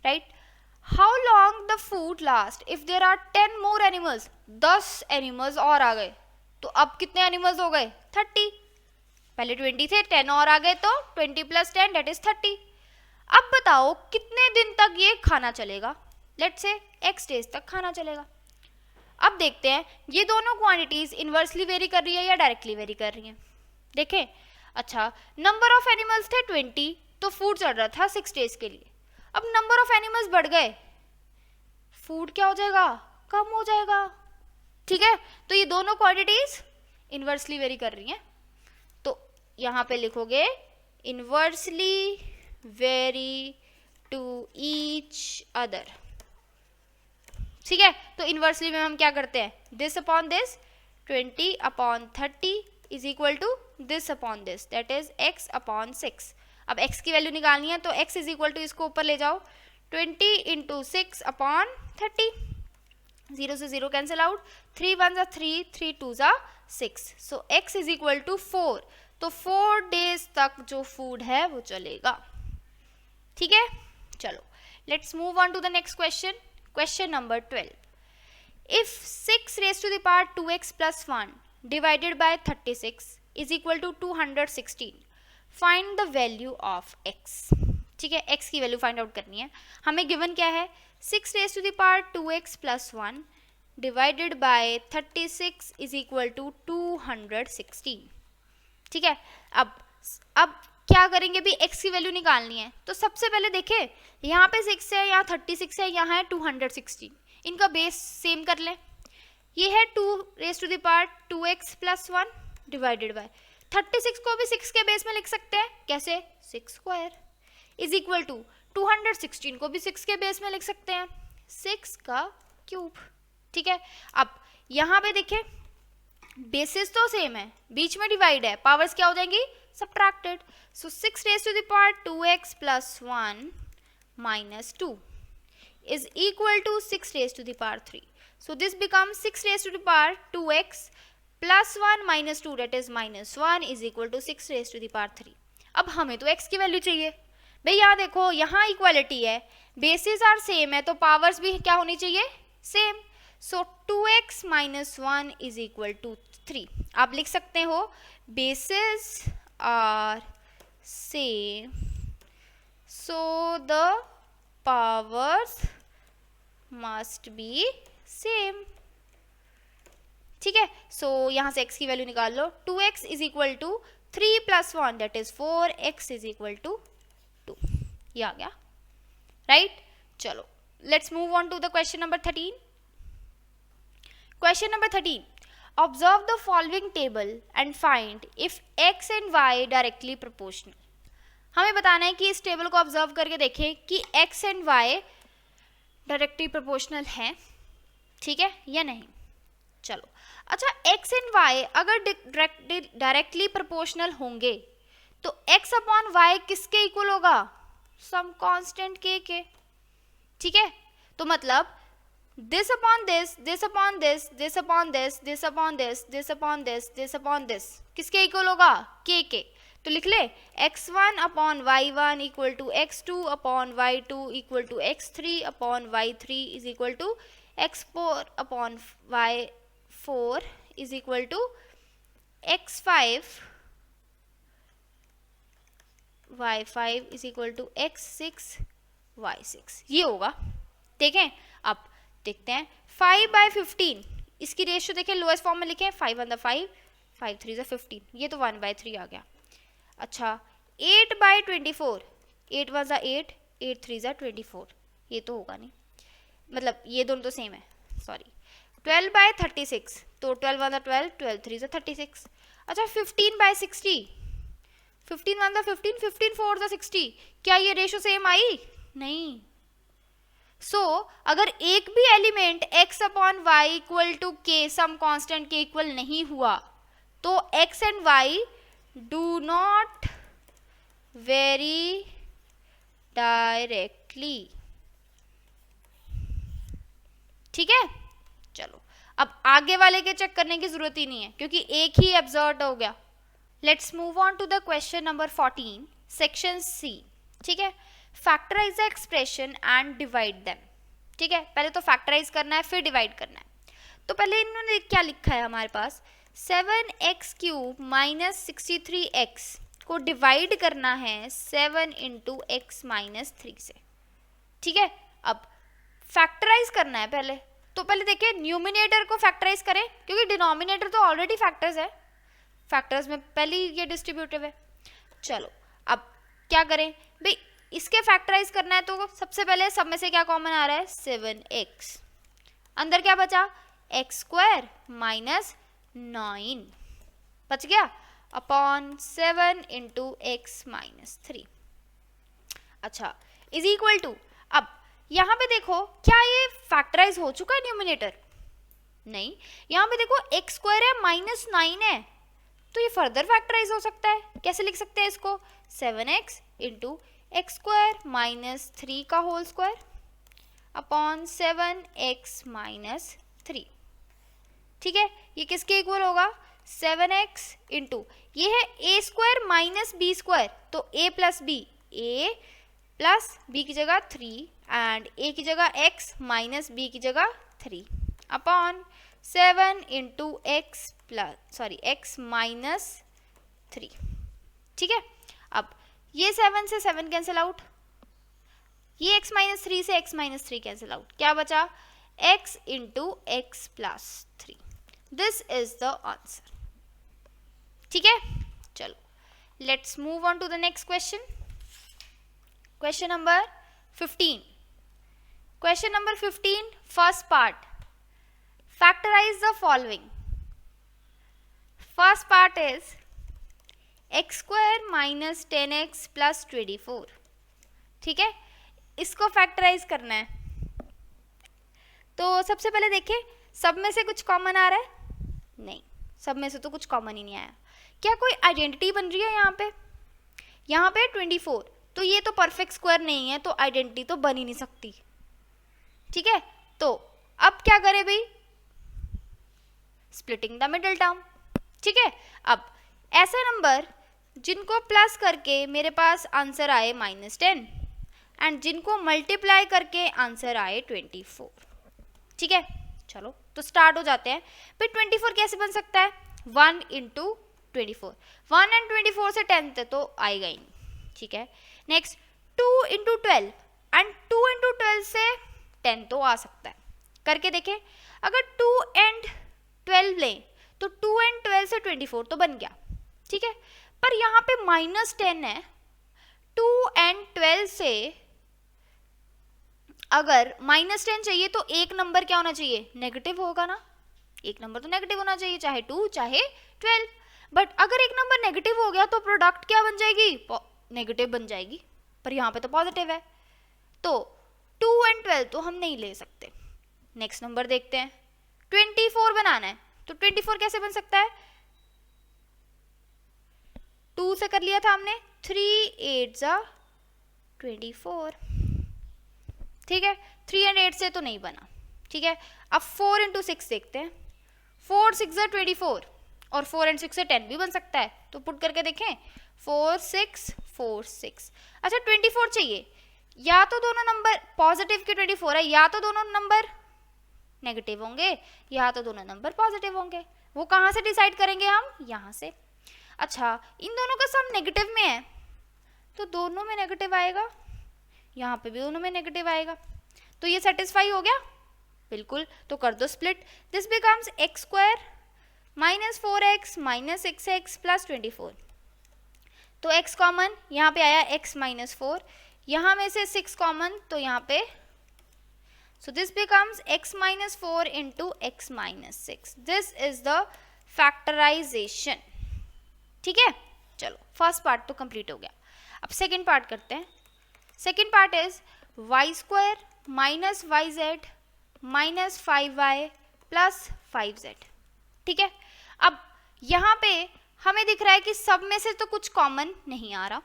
right? How long the food last if there are 10 more animals? 10 animals और आ गए, तो अब कितने एनिमल्स हो गए? 30। पहले 20 थे, 10 और आ गए, तो 20 + 10 दैट इज 30। अब बताओ कितने दिन तक ये खाना चलेगा? लेट्स से x days तक खाना चलेगा। अब देखते हैं ये दोनों क्वांटिटीज इनवर्सली वेरी कर रही है या डायरेक्टली वेरी कर रही हैं। देखें, अच्छा नंबर ऑफ एनिमल्स थे 20, तो फूड चल रहा था 6 days के लिए। अब नंबर ऑफ एनिमल्स बढ़ गए, फूड क्या हो जाएगा? कम हो जाएगा। ठीक है, तो ये दोनों क्वांटिटीज इनवर्सली वेरी कर रही हैं, तो यहां पे लिखोगे inversely vary to each other. ठीक है, तो इनवर्सली में हम क्या करते हैं? This upon this, 20/30 is equal to this upon this, that is x/6। अब x की वैल्यू निकालनी है, तो x इज इक्वल टू, इसको ऊपर ले जाओ, 20 × 6/30, 0 से 0 cancel out, 3 1 = 3, 3 2 = 6, so x is equal to 4। तो 4 days तक जो फूड है वो चलेगा। ठीक है, चलो let's move on to the next question. Question number 12. If 6 raised to the power 2x plus 1 divided by 36 is equal to 216, find the value of x. ठीक है, x की वैल्यू फाइंड आउट करनी है। हमें गिवन क्या है? 6 raised to the power 2x plus 1 divided by 36 is equal to 216. ठीक है, अब क्या करेंगे भी? x की वैल्यू निकालनी है, तो सबसे पहले देखें यहाँ पे 6 है, यहाँ 36 है, यहाँ है 216, इनका बेस सेम कर लें। ये है 2 raised to the power 2x plus 1 divided by 36 को भी 6 के बेस में लिख सकते हैं, कैसे? 6² इज इक्वल टू 216 को भी 6 के बेस में लिख सकते हैं, 6³ ठीक है, अब यहाँ पे देखें बेसिस तो सेम है, बीच में डिवाइड है, पावर्स क्या हो जाएंगी? subtracted. So 6 raised to the power 2x plus 1 minus 2 is equal to 6 raised to the power 3. So this becomes 6 raised to the power 2x plus 1 minus 2, that is minus 1 is equal to 6 raised to the power 3. अब हमें तो x की value चाहिए भाई। यहाँ देखो, यहाँ equality है, बेसिस आर सेम है, तो पावर्स भी क्या होनी चाहिए? Same. So 2x minus 1 is equal to 3. आप लिख सकते हो basis are same, so the powers must be same. ठीक है, सो यहाँ से x की वैल्यू निकाल लो, 2x is equal to 3 plus 1 that is 4, x is equal to 2, ये आ गया, राइट? चलो let's move on to the question number 13। Question number 13, observe the following table and find if x and y directly proportional. हमें बताना है कि इस table को ऑब्जर्व करके देखें कि x and y directly proportional हैं, ठीक है या नहीं। चलो अच्छा, x एंड y अगर डायरेक्टली प्रोपोर्शनल होंगे तो x/y किसके इक्वल होगा? सम कांस्टेंट k के। ठीक है, तो मतलब this upon this, this upon this, this upon this, this upon this, this upon this, this upon this किसके इक्वल होगा? k के। तो लिख ले x1/y1 equal to x2/y2 equal to x3/y3 is equal to x4/y4 is equal to x5/y5 is equal to x6/y6, ये होगा। देखें, अब देखते हैं 5/15 इसकी रेशियो देखें, लोएस्ट फॉर्म में लिखें 5 1 5, 5 3 15, ये तो 1/3 आ गया। अच्छा 8/24, 8 1 8, 8 3 24, ये तो होगा नहीं, मतलब ये दोनों तो सेम है, सॉरी। 12/36, तो 12 वन 12, 12 3 36। अच्छा 15/60, 15 वन 15, 15 4 60, क्या ये रेशो सेम आई? नहीं। सो अगर एक भी element x upon y equal to k some constant के इक्वल नहीं हुआ तो x and y do not vary directly. ठीक है, चलो अब आगे वाले के चेक करने की जरूरत ही नहीं है क्योंकि एक ही एब्जर्व हो गया। Let's move on to the question number 14, section C. ठीक है, factorise the expression and divide them. ठीक है, पहले तो फैक्टराइज करना है फिर डिवाइड करना है। तो पहले इन्होंने क्या लिखा है हमारे पास, 7x³ माइनस 63x को डिवाइड करना है 7 इंटू x माइनस 3 से। ठीक है, अब फैक्टराइज करना है पहले, तो पहले देखिए न्यूमिनेटर को फैक्टराइज करें क्योंकि डिनोमिनेटर तो ऑलरेडी फैक्टर्स है, फैक्टर्स में पहले ही ये डिस्ट्रीब्यूटिव है। चलो अब क्या करें भाई, इसके फैक्टराइज करना है तो सबसे पहले सब में से क्या कॉमन आ रहा है, 7x, अंदर क्या बचा, x² माइनस 9 बच गया अपॉन 7 इंटू x माइनस 3। अच्छा इज इक्वल टू, अब यहाँ पे देखो क्या ये फैक्टराइज हो चुका है न्यूमिनेटर? नहीं, यहाँ पे देखो x² है माइनस 9 है, तो ये फर्दर फैक्टराइज हो सकता है। कैसे लिख सकते हैं इसको, 7x इंटू x² माइनस 3 का whole square upon 7x minus 3। ठीक है, ये किसके इक्वल होगा, 7x इंटू ये है a² माइनस b², तो a plus b, a plus b की जगह 3 एंड a की जगह x माइनस b की जगह 3 upon 7 into x plus x minus 3। ठीक है, अब ये 7 से 7 कैंसिल आउट, ये x माइनस 3 से x माइनस 3 कैंसिल आउट, क्या बचा, x into x plus 3। This is the answer. ठीक है, चलो let's move on to the next question, question number 15। Question number 15, first part, factorise the following. First part is x² minus 10x plus 24। ठीक है, इसको factorise करना है तो सबसे पहले देखिए सब में से कुछ कॉमन आ रहा है, नहीं सब में से तो कुछ कॉमन ही नहीं आया। क्या कोई आइडेंटिटी बन रही है यहाँ पे 24, तो ये तो परफेक्ट स्क्वायर नहीं है तो आइडेंटिटी तो बन ही नहीं सकती। ठीक है, तो अब क्या करें भाई, स्प्लिटिंग द मिडिल टर्म। ठीक है, अब ऐसे नंबर जिनको प्लस करके मेरे पास आंसर आए -10 एंड जिनको मल्टीप्लाई करके आंसर आए 24। ठीक है, चलो तो स्टार्ट हो जाते हैं। फिर 24 कैसे बन सकता है, 1 इंटू 24, 1 एंड 24 से 10 तो आएगा ही नहीं। ठीक है, नेक्स्ट 2 इंटू 12 एंड 2 इंटू 12 से 10 तो आ सकता है, करके देखें। अगर 2 एंड 12 लें तो 2 एंड 12 से 24 तो बन गया। ठीक है, पर यहाँ पे -10 है, 2 एंड 12 से अगर -10 चाहिए तो एक नंबर क्या होना चाहिए, नेगेटिव होगा ना, एक नंबर तो नेगेटिव होना चाहिए, चाहे 2 चाहे 12। बट अगर एक नंबर नेगेटिव हो गया तो प्रोडक्ट क्या बन जाएगी, नेगेटिव बन जाएगी, पर यहाँ पे तो पॉजिटिव है, तो 2 एंड 12 तो हम नहीं ले सकते। नेक्स्ट नंबर देखते हैं, 24 बनाना है, तो 24 कैसे बन सकता है, 2 से कर लिया था हमने, 3 8 जा 24। ठीक है, 3 एंड 8 से तो नहीं बना। ठीक है, अब 4 इंटू 6 देखते हैं, 4 6 जा 24 और 4 एंड 6 से 10 भी बन सकता है, तो पुट करके देखें, 4 6 4 6। अच्छा 24 चाहिए, या तो दोनों नंबर पॉजिटिव के 24 है, या तो दोनों नंबर नेगेटिव होंगे, या तो दोनों नंबर पॉजिटिव होंगे। वो कहाँ से डिसाइड करेंगे हम, यहाँ से। अच्छा इन दोनों का सम नेगेटिव में है तो दोनों में नेगेटिव आएगा, यहाँ पे भी दोनों में नेगेटिव आएगा, तो ये सेटिस्फाई हो गया बिल्कुल। तो कर दो split, this becomes x² minus 4x minus 6x plus 24। तो x कॉमन, यहाँ पे आया x माइनस 4, यहाँ में से 6 कॉमन, तो यहाँ पे So this becomes x minus 4 into x minus 6. This is the factorization. ठीक है, चलो फर्स्ट पार्ट तो कंप्लीट हो गया. अब सेकेंड पार्ट करते हैं. Second part is Y square minus Y Z minus 5y plus 5z. ठीक है, अब यहाँ पे हमें दिख रहा है कि सब में से तो कुछ कॉमन नहीं आ रहा.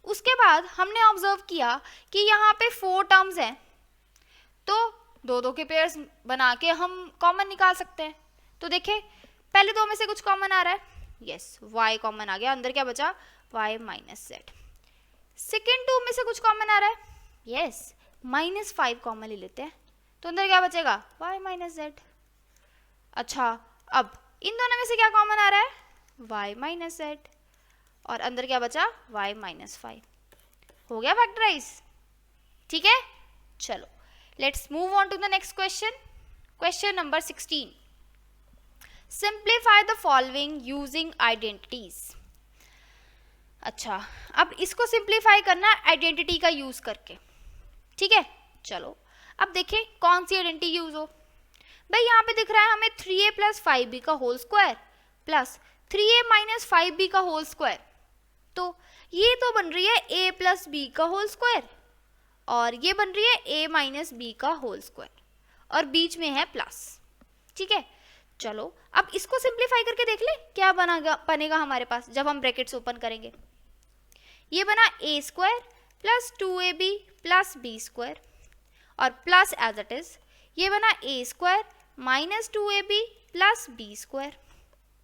उसके बाद हमने ऑब्जर्व किया कि यहाँ पे 4 टर्म्स हैं, तो दो दो के पेयर्स बना के हम कॉमन निकाल सकते हैं. तो देखें, पहले दो में से कुछ कॉमन आ रहा है. यस, y कॉमन आ गया, अंदर क्या बचा, y माइनस जेड. सेकेंड 2 में से कुछ कॉमन आ रहा है. यस, माइनस 5 कॉमन ले लेते हैं, तो अंदर क्या बचेगा, y माइनस जेड. अच्छा, अब इन दोनों में से क्या कॉमन आ रहा है, y माइनस जेड, और अंदर क्या बचा, y माइनस 5. हो गया फैक्टराइज. ठीक है, चलो let's move on to the next question. Question number 16. Simplify the following using identities. अच्छा, अब इसको सिंप्लीफाई करना आइडेंटिटी का यूज करके. ठीक है, चलो अब देखें कौन सी आइडेंटिटी यूज हो. भाई यहाँ पे दिख रहा है हमें 3a प्लस 5b का whole square plus 3a minus 5b का होल स्क्वायर. तो ये तो बन रही है a प्लस b का होल स्क्वायर, और ये बन रही है a माइनस b का होल स्क्वायर, और बीच में है प्लस. ठीक है, चलो अब इसको सिंप्लीफाई करके देख ले क्या बनेगा हमारे पास जब हम ब्रैकेट्स ओपन करेंगे. ये बना a square plus 2ab plus b square, और प्लस एज इट इज ये बना a square minus 2ab plus b square.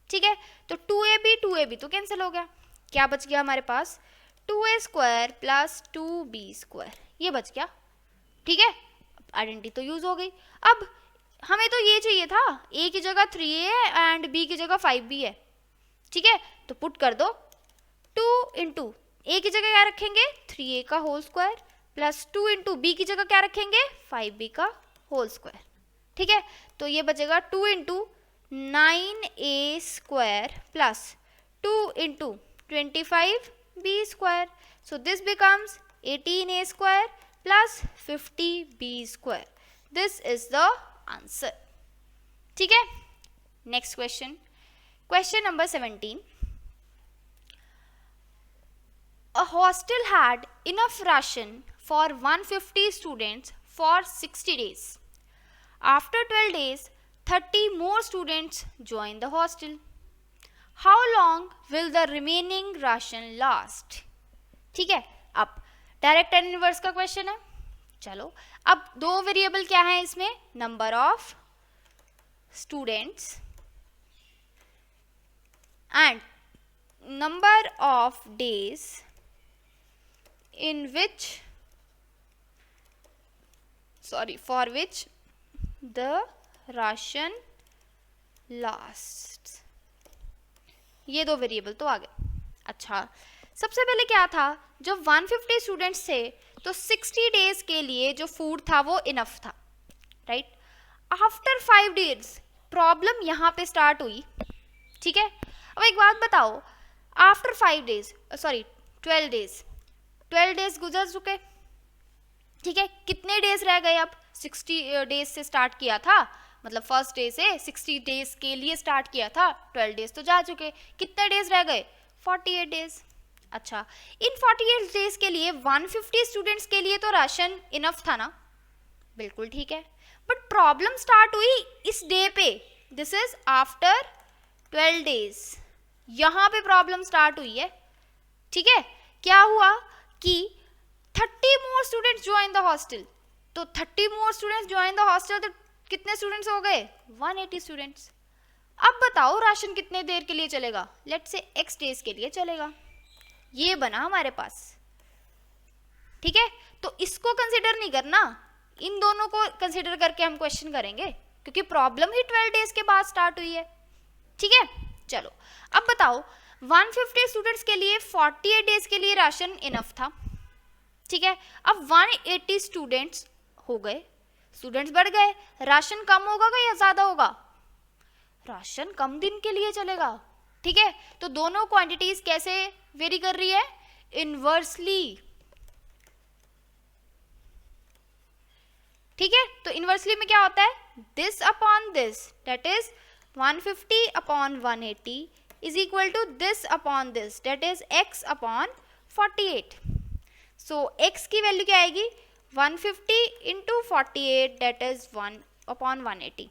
ठीक है, तो 2ab तो कैंसिल हो गया, क्या बच गया हमारे पास, 2a square plus 2b square, ये बच गया. ठीक है, आइडेंटिटी तो यूज हो गई. अब हमें तो ये चाहिए था, a की जगह 3a है एंड b की जगह 5b है. ठीक है, तो पुट कर दो 2 इंटू a की जगह क्या रखेंगे, 3a का whole square plus 2 into b की जगह क्या रखेंगे, 5b का होल स्क्वायर. ठीक है, तो ये बचेगा 2 into 9a square plus 2 into 25b square. So this becomes 18a square plus 50b square. This is the answer. ठीक है, next question. Question number 17. A hostel had enough ration for 150 students for 60 days. After 12 days, 30 more students joined the hostel. How long will the remaining ration last? ठीक है, अब direct and inverse का question है. चलो अब दो variable क्या है इसमें, number of students and number of days for which the ration lasts. ये दो वेरिएबल तो आ गए. अच्छा, सबसे पहले क्या था, जो 150 स्टूडेंट्स थे तो 60 डेज के लिए जो फूड था वो इनफ था, राइट. आफ्टर 5 डेज प्रॉब्लम यहाँ पे स्टार्ट हुई. ठीक है, अब एक बात बताओ, आफ्टर 5 डेज 12 डेज गुजर चुके. ठीक है, कितने डेज रह गए अब, 60 डेज से स्टार्ट किया था, मतलब फर्स्ट डे से 60 डेज के लिए स्टार्ट किया था, 12 डेज तो जा चुके, कितने डेज रह गए, 48 डेज. अच्छा, इन 48 डेज के लिए 150 स्टूडेंट्स के लिए तो राशन इनफ था ना, बिल्कुल ठीक है. बट प्रॉब्लम स्टार्ट हुई इस डे पे, दिस इज आफ्टर 12 डेज, यहाँ पे प्रॉब्लम स्टार्ट हुई है. ठीक है, क्या हुआ कि 30 more students join the hostel. तो 30 more students join the hostel, तो कितने स्टूडेंट्स हो गए, 180 स्टूडेंट्स. अब बताओ राशन कितने देर के लिए चलेगा, लेट्स से x डेज के लिए चलेगा. ये बना हमारे पास. ठीक है, तो इसको कंसिडर नहीं करना, इन दोनों को कंसिडर करके हम क्वेश्चन करेंगे, क्योंकि प्रॉब्लम ही 12 डेज के बाद स्टार्ट हुई है. ठीक है, चलो अब बताओ 150 स्टूडेंट्स के लिए 48 डेज के लिए राशन इनफ था. ठीक है, अब 180 स्टूडेंट्स हो गए, स्टूडेंट्स बढ़ गए, राशन कम होगा या ज्यादा होगा, राशन कम दिन के लिए चलेगा. ठीक है, तो दोनों क्वांटिटीज कैसे वेरी कर रही है, इनवर्सली. ठीक है, तो इनवर्सली में क्या होता है, this upon this that is 150 upon 180 is equal to this upon this that is x upon 48. So x की वैल्यू क्या आएगी, 150 into 48 that is 1 upon 180.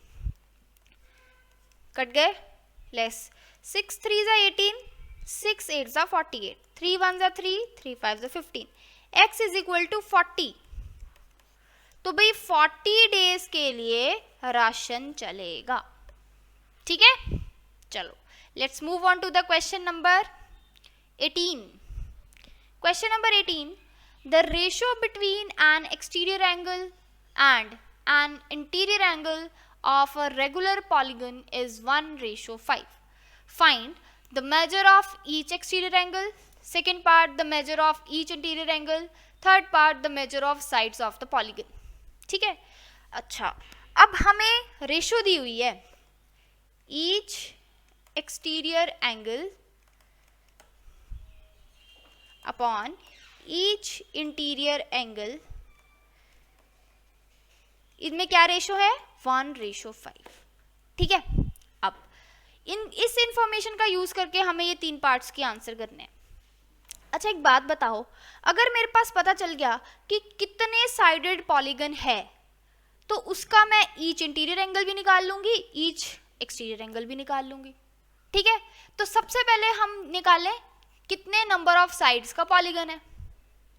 Cut गए, लेस 6 3 जा 18, 6 8 जा 48, 3 1 जा 3, 3 5 जा 15, x इज इक्वल टू 40. तो भाई 40 डेज के लिए राशन चलेगा. ठीक है, चलो let's move on to the question number 18. Question number 18, the ratio between an exterior angle and an interior angle of a regular polygon is 1:5. Find the measure of each exterior angle, second part the measure of each interior angle, third part the measure of sides of the polygon. ठीक है, अच्छा अब हमें ratio दी हुई है, each exterior angle upon each interior angle, इनमें क्या ratio है, 1:5. ठीक है, अब इस इंफॉर्मेशन का यूज करके हमें ये 3 पार्ट्स के आंसर करने हैं. अच्छा एक बात बताओ, अगर मेरे पास पता चल गया कि कितने साइडेड पॉलीगन है तो उसका मैं ईच इंटीरियर एंगल भी निकाल लूंगी, ईच एक्सटीरियर एंगल भी निकाल लूंगी. ठीक है, तो सबसे पहले हम निकालें कितने नंबर ऑफ साइड्स का पॉलीगन है.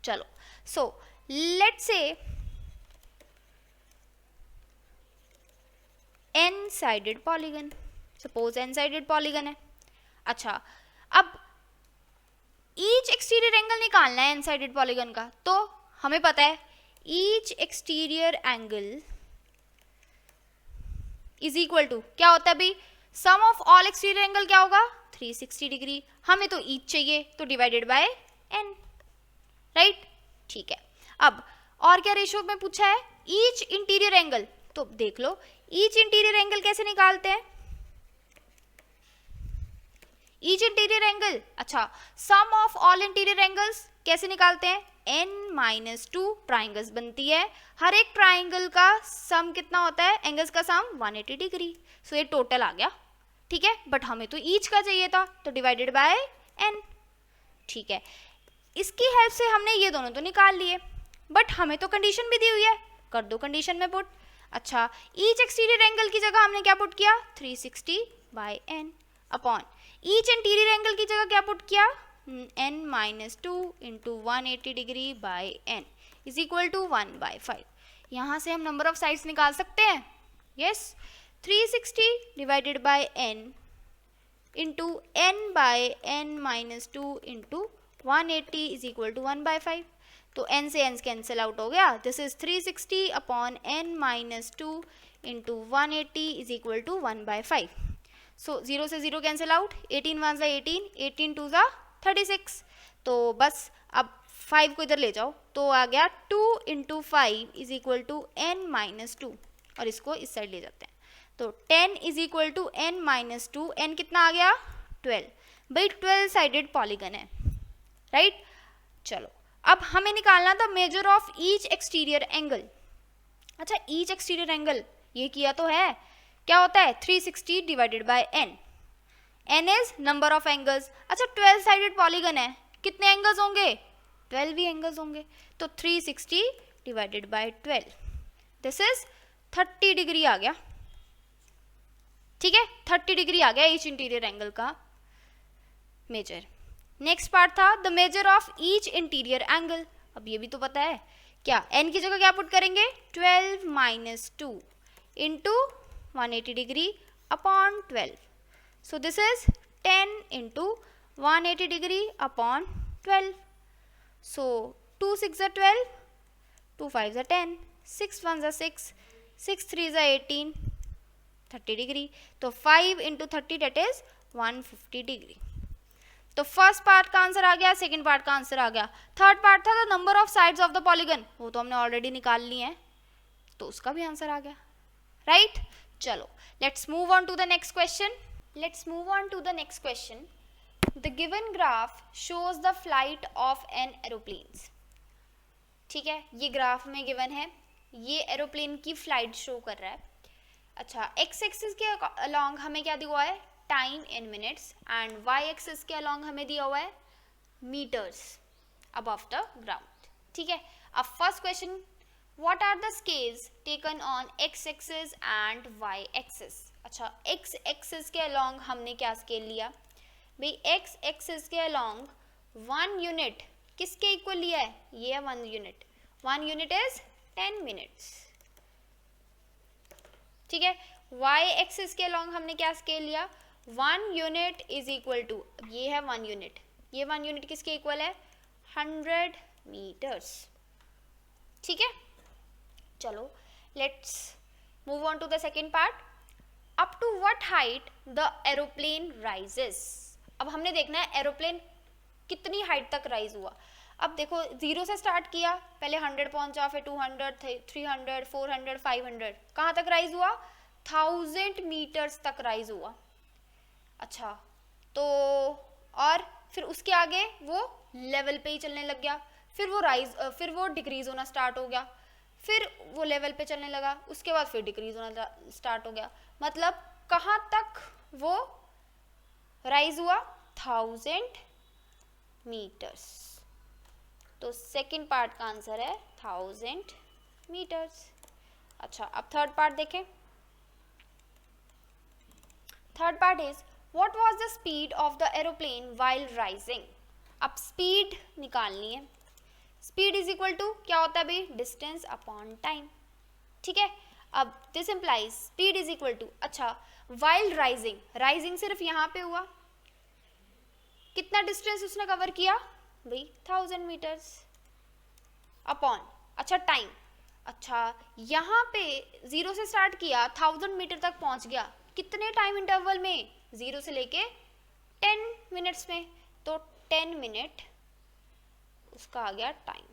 चलो, so let's say n sided polygon, suppose n sided polygon है. अच्छा अब ईच एक्सटीरियर एंगल निकालना है n साइडेड पॉलीगन का, तो हमें पता है each exterior angle is equal to क्या होता है भाई, sum of all exterior angle क्या होगा, 360 डिग्री. हमें तो ईच चाहिए तो डिवाइडेड बाय n, राइट. ठीक है, अब और क्या रेशियो में पूछा है, ईच इंटीरियर एंगल. तो देख लो ईच इंटीरियर एंगल कैसे निकालते हैं, ईच इंटीरियर एंगल, अच्छा सम ऑफ ऑल इंटीरियर एंगल्स कैसे निकालते हैं, n-2 ट्राइंगल्स बनती है, हर एक ट्राइंगल का सम कितना होता है, एंगल्स का सम 180 डिग्री. सो ये टोटल आ गया. ठीक है, बट हमें तो ईच का चाहिए था तो डिवाइडेड बाय n. ठीक है, इसकी हेल्प से हमने ये दोनों तो निकाल लिए, बट हमें तो कंडीशन भी दी हुई है, कर दो कंडीशन में पुट. अच्छा ईच एक्सटीरियर एंगल की जगह हमने क्या पुट किया, 360 by n upon each interior angle की जगह क्या पुट किया, n-2 into 180 degree by n is equal to 1/5. यहाँ से हम नंबर ऑफ साइड्स निकाल सकते हैं. Yes, 360 divided by n into n by n-2 into 180 is equal to 1/5. तो n से n कैंसिल आउट हो गया. This is 360 upon n-2 into 180 is equal to 1/5. So 0 से 0 कैंसिल आउट, 18 1 जा 18, 18 2 जा 36. तो बस अब 5 को इधर ले जाओ तो आ गया 2 into 5 is equal to n-2, और इसको इस साइड ले जाते हैं तो 10 is equal to n-2. n कितना आ गया, 12. भाई 12 साइडेड पॉलीगन है, राइट. चलो अब हमें निकालना था major of each exterior angle. अच्छा ईच एक्सटीरियर एंगल ये किया तो है, क्या होता है, 360 divided by n. n is number of angles. अच्छा 12 साइडेड पॉलीगन है, कितने एंगल्स होंगे, 12 ही एंगल्स होंगे. तो 360 divided by 12, this is 30 degree आ गया. ठीक है, 30 डिग्री आ गया ईच इंटीरियर एंगल का मेजर. नेक्स्ट पार्ट था the measure of each interior angle. अब ये भी तो पता है, क्या n की जगह क्या पुट करेंगे, 12 - 2 into 180 degree upon 12. So this is 10 into 180 degree upon 12. So 2 6 are 12, 2 5 are 10, 6 1 are 6, 6 3 are 18, 30 degree. तो 5 इंटू 30 डेट इज 150 डिग्री. तो फर्स्ट पार्ट का आंसर आ गया, सेकंड पार्ट का आंसर आ गया. थर्ड पार्ट था the number of sides of the polygon, वो तो हमने ऑलरेडी निकाल लिए हैं तो उसका भी आंसर आ गया, राइट. चलो let's move on to the next question. Let's move on to the next question. The given graph shows the flight of an aeroplanes. ठीक है, ये ग्राफ में गिवन है ये एरोप्लेन की फ्लाइट शो कर रहा है। अच्छा, एक्स एक्सिस के अलॉन्ग हमें क्या दिया हुआ है, time in minutes, and Y axis के अलॉन्ग हमें दिया हुआ है मीटर्स अबव द ग्राउंड। ठीक है, अब first question, what are the scales taken on X axis and Y axis. अच्छा, एक्स एक्सिस के अलॉन्ग हमने क्या स्केल लिया भाई, एक्स एक्सिस के अलॉन्ग 1 यूनिट किसके इक्वल लिया है, ये है 1 यूनिट, 1 यूनिट इज 10 मिनट्स। ठीक है, वाई एक्सिस के अलॉन्ग हमने क्या स्केल लिया, 1 यूनिट इज इक्वल टू, ये है 1 यूनिट, ये 1 यूनिट किसके इक्वल है, 100 मीटर्स। ठीक है, चलो let's move on to the second part, up to what height the aeroplane rises. अब हमने देखना है एरोप्लेन कितनी हाइट तक राइज हुआ। अब देखो, 0 से स्टार्ट किया, पहले 100 पहुंचा, फिर 200, 300, 400, 500, कहाँ तक राइज हुआ, 1000 मीटर्स तक राइज हुआ। अच्छा, तो और फिर उसके आगे वो लेवल पे ही चलने लग गया, फिर वो डिक्रीज होना स्टार्ट हो गया, फिर वो लेवल पे चलने लगा, उसके बाद फिर डिक्रीज होना स्टार्ट हो गया। मतलब कहाँ तक वो राइज हुआ, 1000 मीटर्स। तो सेकंड पार्ट का आंसर है 1000 मीटर्स। अच्छा, अब थर्ड पार्ट देखें। Third part is what was the speed of the aeroplane while rising. अब स्पीड निकालनी है, स्पीड इज इक्वल टू क्या होता है भाई, डिस्टेंस अपॉन टाइम। ठीक है, अब this implies speed is equal to, अच्छा व्हाइल राइजिंग, राइजिंग सिर्फ यहाँ पे हुआ, कितना डिस्टेंस उसने कवर किया भाई, 1000 मीटर्स अपॉन, अच्छा टाइम, अच्छा यहाँ पे 0 से स्टार्ट किया, 1000 मीटर तक पहुंच गया, कितने टाइम इंटरवल में, 0 से लेके 10 मिनट्स में, तो 10 मिनट उसका आ गया टाइम।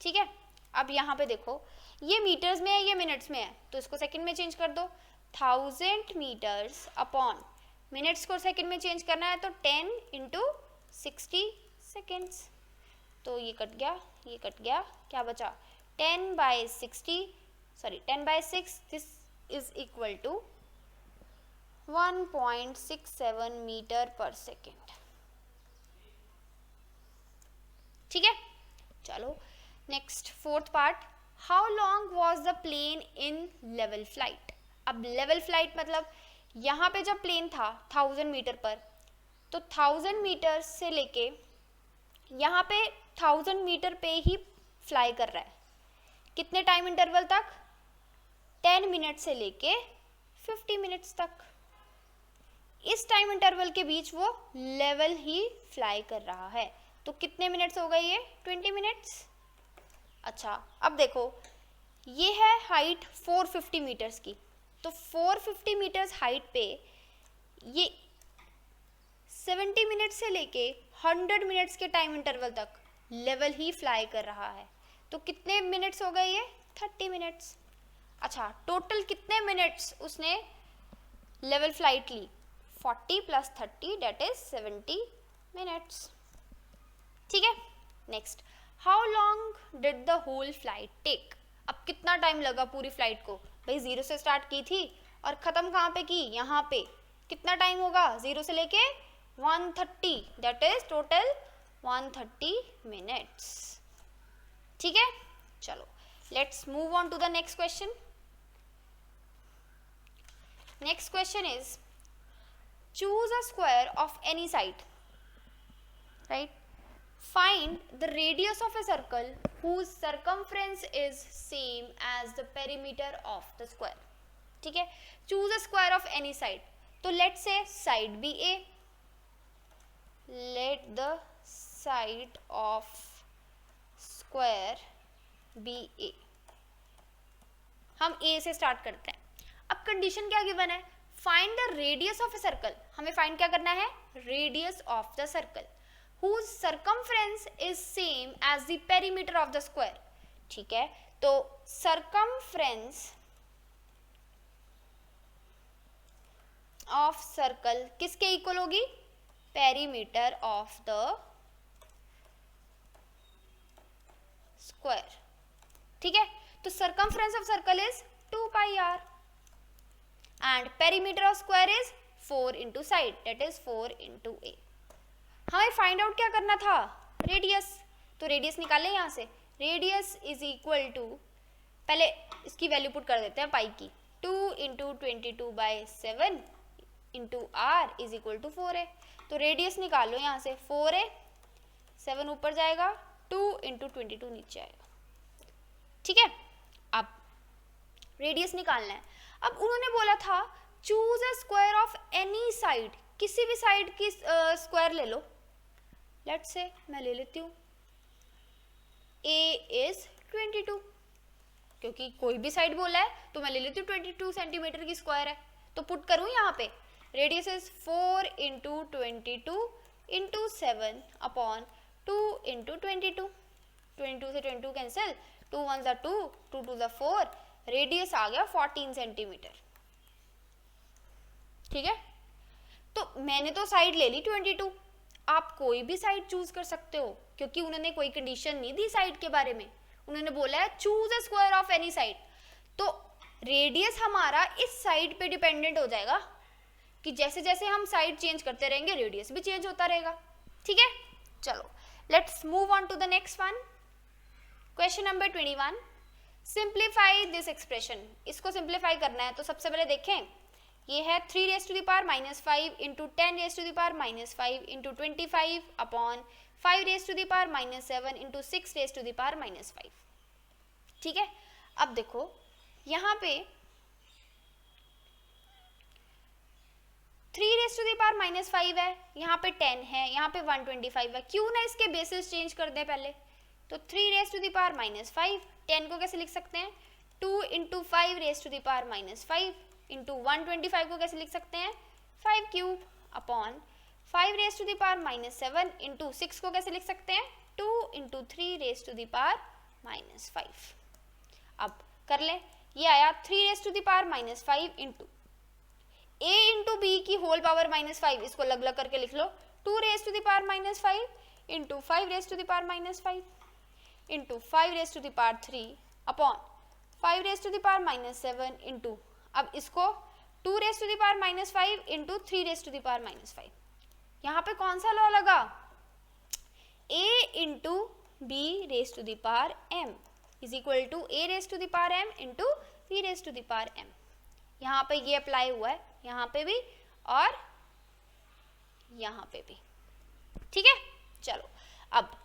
ठीक है, अब यहाँ पे देखो, ये मीटर्स में है, ये मिनट्स में है, तो इसको सेकंड में चेंज कर दो, 1000 मीटर्स अपॉन मिनट्स को सेकंड में चेंज करना है, तो 10 इंटू 60 सेकेंड्स, तो ये कट गया, ये कट गया, क्या बचा, 10/6, this is equal to 1.67 metre per second. ठीक है, चलो next fourth part, how long was the plane in level flight. अब लेवल फ्लाइट मतलब यहाँ पे जब प्लेन था 1000 मीटर पर, तो 1000 मीटर से लेके यहाँ पे 1000 मीटर पे ही फ्लाई कर रहा है, कितने टाइम इंटरवल तक, 10 मिनट से लेके 50 मिनट्स तक। इस टाइम इंटरवल के बीच वो लेवल ही फ्लाई कर रहा है, तो कितने मिनट्स हो गए ये, 20 मिनट्स। अच्छा, अब देखो, ये है हाइट 450 मीटर्स की, तो 450 मीटर्स हाइट पे ये 70 मिनट से लेके 100 मिनट्स के टाइम इंटरवल तक लेवल ही फ्लाई कर रहा है, तो कितने मिनट्स हो गए ये, 30 मिनट्स। अच्छा, टोटल कितने मिनट्स उसने लेवल फ्लाइट ली, 40 + 30 दैट इज 70 मिनट्स। ठीक है, next, how long did the whole flight take. अब कितना टाइम लगा पूरी फ्लाइट को भाई, 0 से स्टार्ट की थी और ख़त्म कहाँ पे की, यहाँ पे, कितना टाइम होगा, 0 से लेके 130, दैट इज टोटल 130 मिनट्स। ठीक है, चलो let's move on to the next question. Next question is choose a square of any side, right, find the radius of a circle whose circumference is same as the perimeter of the square. ठीक है, choose a square of any side, तो let's say side be A, let the side of square be A, हम A से start करते हैं। अब condition क्या given है, find the radius of a circle, हमें फाइंड क्या करना है, radius of the circle whose circumference is same as the perimeter of the square। ठीक है, तो circumference of circle किसके इक्वल होगी, perimeter of the square। ठीक है, तो circumference of circle is 2 pi R and perimeter of square is 4 into side, that is 4 into a. हमें find out क्या करना था, रेडियस। तो रेडियस निकालें यहाँ से, रेडियस इज इक्वल टू, पहले इसकी वैल्यू पुट कर देते हैं पाई की, 2 into 22/7 into R is equal to 4a। तो रेडियस निकालो यहाँ से, 4a, 7 ऊपर जाएगा, 2 इंटू 22 नीचे आएगा। ठीक है, अब रेडियस निकालना है। अब उन्होंने बोला था choose a square of any side, किसी भी साइड की स्क्वायर ले लो। लेट्स से मैं ले लेती हूँ a इज 22, क्योंकि कोई भी साइड बोला है तो मैं ले लेती हूँ 22 सेंटीमीटर की स्क्वायर है। तो पुट करूँ यहाँ पे, रेडियस इज 4 इंटू 22 इंटू 7 अपॉन 2 इंटू 22, 22 से 22 कैंसिल, 2 1 ज़ा 2, 2 2 ज़ा 4, रेडियस आ गया 14 सेंटीमीटर। ठीक है, तो मैंने तो साइड ले ली 22, आप कोई भी साइड चूज कर सकते हो, क्योंकि उन्होंने कोई कंडीशन नहीं दी साइड के बारे में, उन्होंने बोला है choose a square of any side. तो रेडियस हमारा इस साइड पे डिपेंडेंट हो जाएगा कि जैसे जैसे हम साइड चेंज करते रहेंगे रेडियस भी चेंज होता रहेगा। ठीक है, चलो let's move on to the next one. Question number 21, simplify this expression. इसको सिंप्लीफाई करना है, तो सबसे पहले देखें, ये है 3 raise to the power -5 into 10 raise to the power -5 into 25 upon 5 raise to the power -7 into 6 raise to the power -5। ठीक है, अब देखो यहाँ पे 3 रेज़ टू द पावर -5 है, यहाँ पे 10 है, यहाँ पे 125 है। क्यों ना इसके बेसिस चेंज कर दें पहले। तो 3 रेज़ टू द पावर -5, 10 को कैसे लिख सकते हैं, 2 into 5 raise to the power -5 into 125 को कैसे लिख सकते हैं, 5 cube upon 5 raise to the power -7 into 6 को कैसे लिख सकते हैं, 2 into 3 raise to the power -5। अब कर ले, ये आया 3 raise to the power -5 into a into B की होल पावर -5, इसको अलग अलग करके लिख लो, 2 raise to the power -5 into 5 raise to the power -5 into 5 raise to the power 3 upon 5 raise to the power -7 into, अब इसको 2 raise to the power -5 into 3 raise to the power -5। यहाँ पे कौन सा लॉ लगा, a into B raise to the power m is equal to a raise to the power m into b raise to the power m। यहाँ पे ये apply हुआ है, यहाँ पे भी और यहाँ पे भी। ठीक है, चलो अब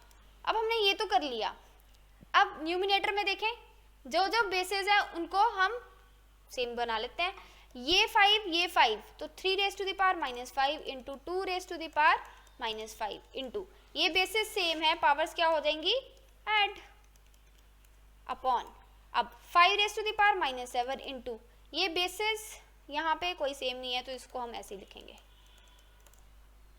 हमने ये तो कर लिया। अब न्यूमिनेटर में देखें, जो जो बेसेस है उनको हम सेम बना लेते हैं। ये 5 तो 3 raise to the power -5 into 2 raise to the power -5 into, ये बेसिस सेम है, पावर्स क्या हो जाएंगी, ऐड, अपॉन, अब 5 raise to the power -7 into, ये बेसिस यहाँ पे कोई सेम नहीं है तो इसको हम ऐसे लिखेंगे।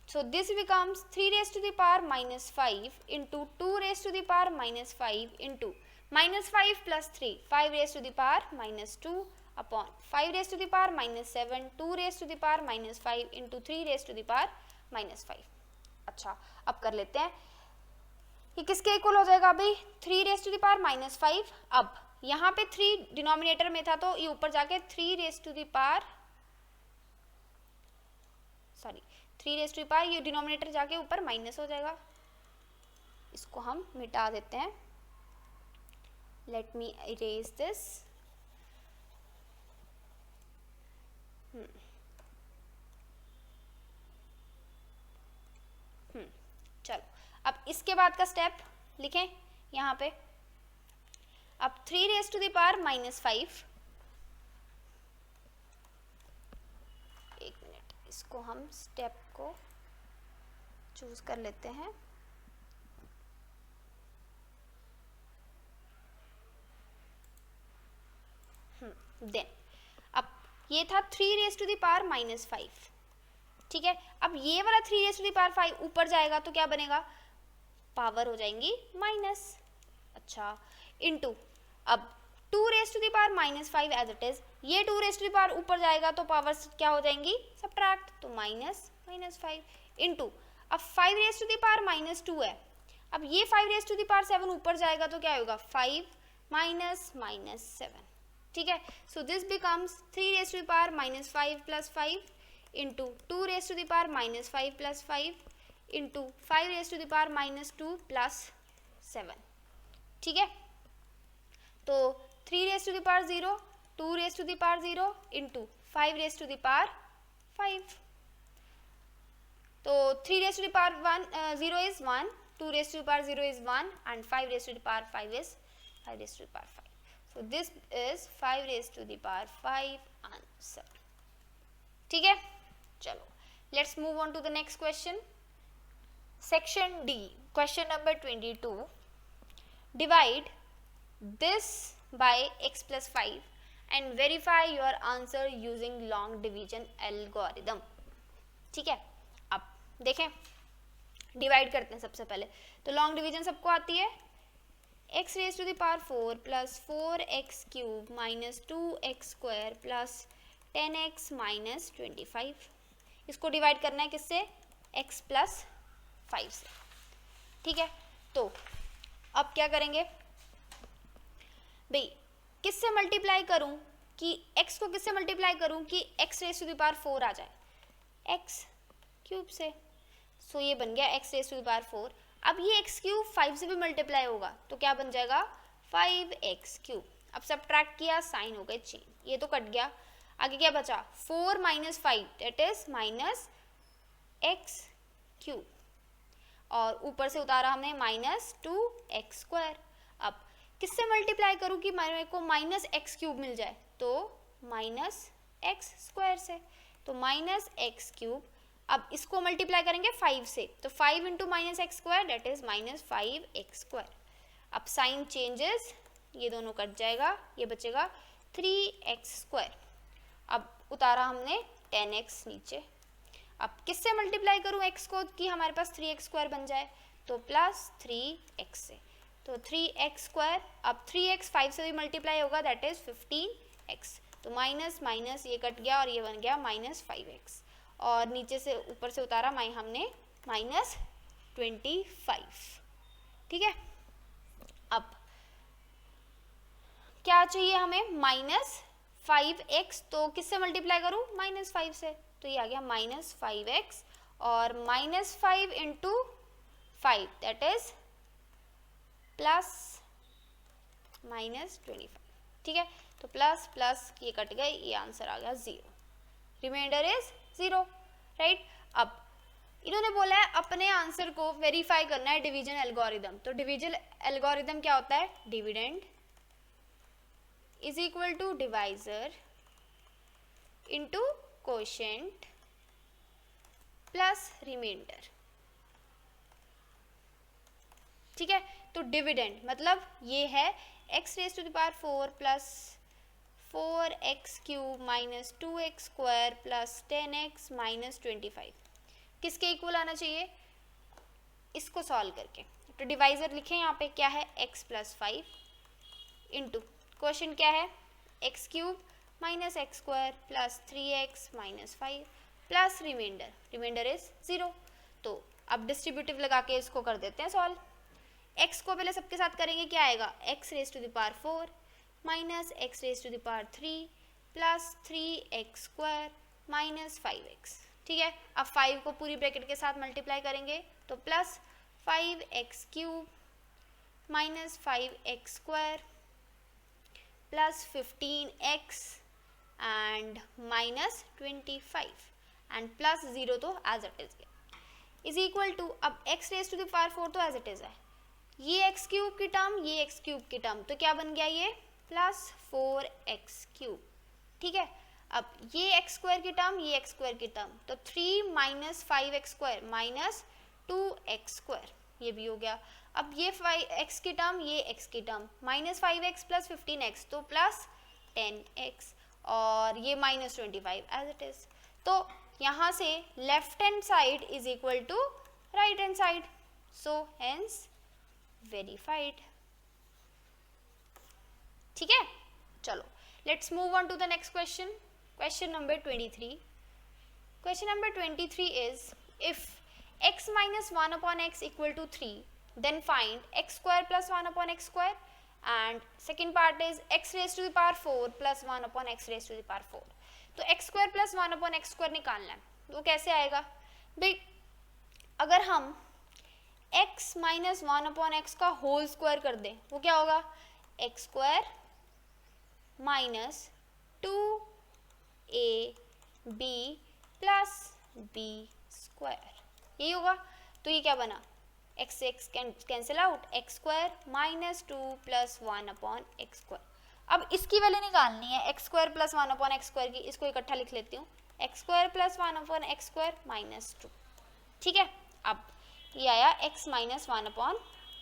So this becomes 3 raise to the power -5 into 2 raise to the power -5 into -5 plus 3 5 raise to the power -2 upon 5 raise to the power -7 2 raise to the power -5 into 3 raise to the power -5। अच्छा, अब कर लेते हैं, ये किसके equal हो जाएगा भाई, 3 रेज़ टू द पावर -5। अब यहाँ पे 3 डिनोमिनेटर में था तो ये ऊपर जाके 3 raise to the power, sorry 3 raise to the power, ये डिनोमिनेटर जाके ऊपर माइनस हो जाएगा, इसको हम मिटा देते हैं। Let me erase this. चलो, अब इसके बाद का स्टेप लिखें यहाँ पे। अब 3 रेज़ टू द पावर -5, एक मिनट, इसको हम स्टेप को चूज कर लेते हैं। देन अब ये था 3 रेज़ टू द पावर -5। ठीक है, अब ये वाला 3 रेज़ टू द पावर 5 ऊपर जाएगा तो क्या बनेगा, पावर हो जाएंगी माइनस। अच्छा, इनटू, अब 2 raise to the power -5 as it is, ये 2 रेज़ टू द पावर ऊपर जाएगा तो पावर्स क्या हो जाएंगी, सब्ट्रैक्ट, तो -5 इनटू, अब 5 रेज़ टू द पावर -2 है, अब ये 5 रेज़ टू द पावर 7 ऊपर जाएगा तो क्या होगा, 5 माइनस माइनस 7, ठीक है. So this becomes 3 raise to the power minus 5 plus 5 into 2 raise to the power minus 5 plus 5 into 5 raise to the power minus 2 plus 7, ठीक है. तो 3 raise to the power 0, 2 raise to the power 0 into 5 raise to the power 5. तो 3 raise to the power 0 is 1, 2 raise to the power 0 is 1 and 5 raise to the power 5 is 5 raise to the power 5. So this is 5 raise to the power 5 answer, ठीक है. चलो let's move on to the next question. Section D, question number 22. Divide this by x plus 5 and verify your answer using long division algorithm, ठीक है. अब देखें, divide करते हैं सबसे पहले. तो लॉन्ग डिवीजन सबको आती है. x raise to the power 4 plus 4x cube minus 2x square plus 10x minus 25. इसको डिवाइड करना है किससे? x प्लस 5 से, ठीक है. तो अब क्या करेंगे भाई, किससे मल्टीप्लाई करूं कि x को किससे मल्टीप्लाई करूं कि x raise to the power 4 आ जाए? x क्यूब से. सो ये बन गया x raise to the power 4. अब ये x क्यूब 5 से भी मल्टीप्लाई होगा तो क्या बन जाएगा? 5x cube. अब सब्ट्रैक्ट किया, साइन हो गए चेंज, ये तो कट गया. आगे क्या बचा? 4 minus 5 that is minus x cube और ऊपर से उतारा हमने माइनस 2x स्क्वायर. अब किससे मल्टीप्लाई करूँ कि मेरे को माइनस x क्यूब मिल जाए? तो माइनस x स्क्वायर से. तो माइनस x क्यूब. अब इसको मल्टीप्लाई करेंगे 5 से, तो 5 into minus x square that is minus 5x square. अब साइन चेंजेस, ये दोनों कट जाएगा, ये बचेगा 3x स्क्वायर. अब उतारा हमने 10x नीचे. अब किससे मल्टीप्लाई करूँ x को कि हमारे पास 3x स्क्वायर बन जाए? तो प्लस 3x से. तो 3x स्क्वायर. अब 3x 5 से भी मल्टीप्लाई होगा दैट इज 15x. तो माइनस माइनस ये कट गया और ये बन गया माइनस 5x और नीचे से ऊपर से उतारा हमने माइनस 25, ठीक है. अब क्या चाहिए हमें? Minus 5x. तो किससे मल्टीप्लाई करूँ? माइनस 5 से. तो ये आ गया माइनस 5x और minus 5 into 5 that is plus minus 25, ठीक है. तो प्लस प्लस ये कट गए, ये आंसर आ गया 0. Remainder is 0, right. अब इन्होंने बोला है अपने आंसर को वेरीफाई करना है डिवीजन एल्गोरिदम. तो डिवीजन एल्गोरिदम क्या होता है? Dividend is equal to divisor into quotient plus remainder, ठीक है. तो डिविडेंड मतलब ये है x raise to the power 4 plus 4x cube minus 2x square plus 10x minus 25. किसके इक्वल आना चाहिए? इसको सॉल्व करके. तो डिवाइजर लिखें यहाँ पे क्या है? x प्लस 5 इंटू क्वेश्चन क्या है? x cube minus x square plus 3x minus 5 plus remainder. Remainder is 0. तो अब डिस्ट्रीब्यूटिव लगा के इसको कर देते हैं सॉल्व. x को पहले सबके साथ करेंगे, क्या आएगा? x raise to the power 4 minus x raise to the power 3 plus 3x square minus 5x, ठीक है. अब 5 को पूरी ब्रैकेट के साथ मल्टीप्लाई करेंगे तो plus 5x cube minus 5x square plus 15x and minus 25 and plus 0 तो as it is is equal to. अब x raise to the power 4 तो एज इट इज है, ये x क्यूब की टर्म, ये x क्यूब की term, तो क्या बन गया? ये प्लस 4x क्यूब, ठीक है. अब ये x स्क्वायर की टर्म, ये x स्क्वायर की टर्म, तो 3 minus 5x square minus 2x square, ये भी हो गया. अब ये 5x की टर्म, ये x की term, minus 5x plus 15x तो प्लस 10x और ये माइनस 25 एज इट इज. तो यहाँ से left hand side is equal to right hand side, so hence verified, ठीक है. चलो let's move on to the next question. Question number 23. Question number 23 is if x minus 1 upon x equal to 3 then find x square plus 1 upon x square and second part is x raise to the power 4 plus 1 upon x raise to the power 4. तो x square plus 1 upon x square निकालना है. तो कैसे आएगा भाई, अगर हम x minus 1 upon x का होल स्क्वायर कर दें वो क्या होगा, x square minus 2ab plus b square, यही होगा. तो ये क्या बना, एक्स से x cancel out, x square minus 2 plus 1 upon x square. अब इसकी वैल्यू निकालनी है x square plus 1 upon x square की. इसको इकट्ठा लिख लेती हूँ, x square plus 1 upon x square minus 2. ठीक है, अब ये आया x माइनस 1 अपॉन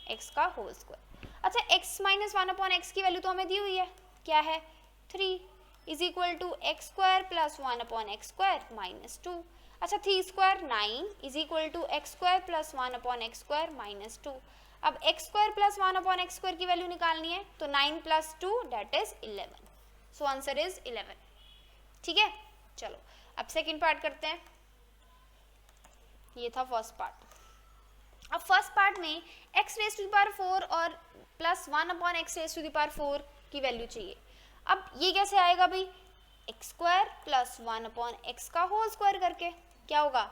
एक्स का होल स्क्वायर. अच्छा, x माइनस 1 अपॉन एक्स की वैल्यू तो हमें दी हुई है, क्या है 3 is equal to x square plus 1 upon x square minus 2. अच्छा, 3 square 9 is equal to x square plus 1 upon x square minus 2. अब x square plus 1 upon x square की वैल्यू निकालनी है, तो 9 plus 2 that is 11. So answer is 11. ठीक है, चलो अब सेकेंड पार्ट करते हैं. ये था फर्स्ट पार्ट. अब फर्स्ट पार्ट में x raise to the power 4 और plus 1 upon x raise to the power 4 की वैल्यू चाहिए. अब ये कैसे आएगा भाई, x square plus 1 upon x का होल स्क्वायर करके क्या होगा,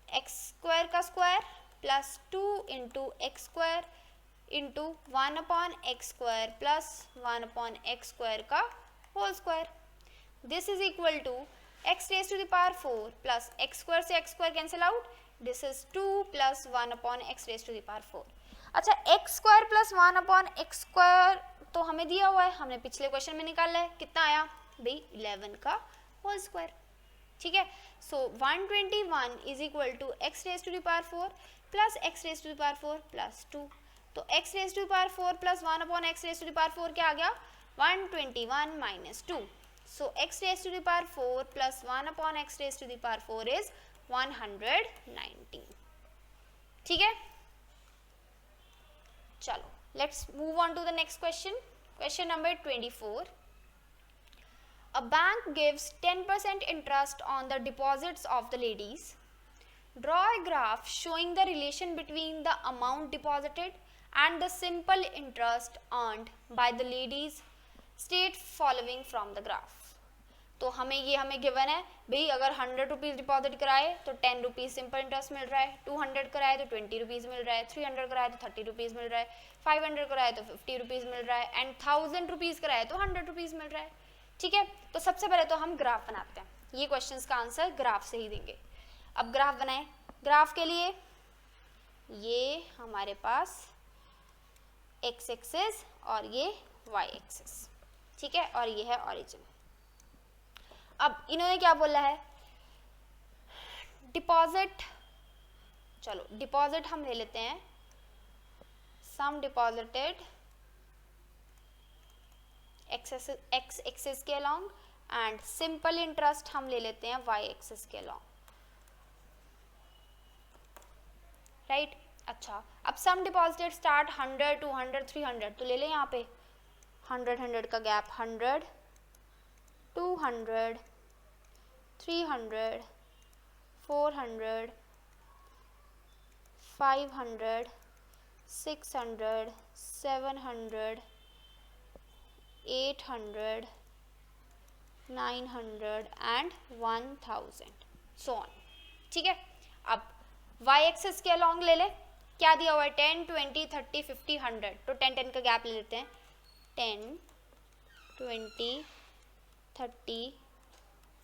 एक्स स्क्वायर का square plus 2 into x square into 1 upon x square plus 1 upon x square का whole square. This is equal to x raise to the power 4 plus x square से x square cancel out, this is 2 plus 1 upon x raise to the power 4. अच्छा, x square plus 1 upon x square तो हमें दिया हुआ है, हमने पिछले question में निकाला है, कितना आया भाई 11 का होल स्क्वायर. ठीक है, so 121 is equal to x raise to the power 4 plus x raise to the power 4 plus 2. तो x raise to the power 4 plus 1 upon x raise to the power 4 क्या आ गया, 121 minus 2. So x raise to the power 4 plus 1 upon x raise to the power 4 is 119. ठीक है, चलो let's move on to the next question. Question number 24. A bank gives 10% interest on the deposits of the ladies. Draw a graph showing the relation between the amount deposited and the simple interest earned by the ladies. State following from the graph. तो हमें given है भाई, अगर 100 rupees deposit कराए तो 10 rupees simple interest मिल रहा है, 200 कराए तो 20 रुपीज़ मिल रहा है, 300 कराए तो 30 रुपीज़ मिल रहा है, 500 कराए तो 50 रुपीज़ मिल रहा है, एंड 1000 रुपीज़ कराए तो 100 रुपीज़ मिल रहा है. ठीक है, तो सबसे पहले तो हम ग्राफ बनाते हैं. ये क्वेश्चंस का आंसर ग्राफ से ही देंगे. अब ग्राफ बनाएं. ग्राफ के लिए ये हमारे पास एक्स एक्सिस और ये वाई एक्सिस. ठीक है, और ये है ऑरिजिन. अब इन्होंने क्या बोला है, डिपॉजिट. चलो डिपॉजिट हम ले लेते हैं, सम डिपॉजिटेड एक्स एक्सिस के अलॉन्ग, एंड सिंपल इंटरेस्ट हम ले लेते हैं वाई एक्सिस के अलॉन्ग. राइट. अच्छा, अब सम डिपॉजिटेड स्टार्ट 100 200 300, तो ले लें यहाँ पे 100 का गैप, 100 200 300 400 500 600 700 800 900 एंड 1000 सो ऑन. ठीक है, अब y एक्सिस के अलॉन्ग ले ले, क्या दिया हुआ है 10 20 30 50 100, तो 10 10 का गैप ले लेते हैं, 10 20 30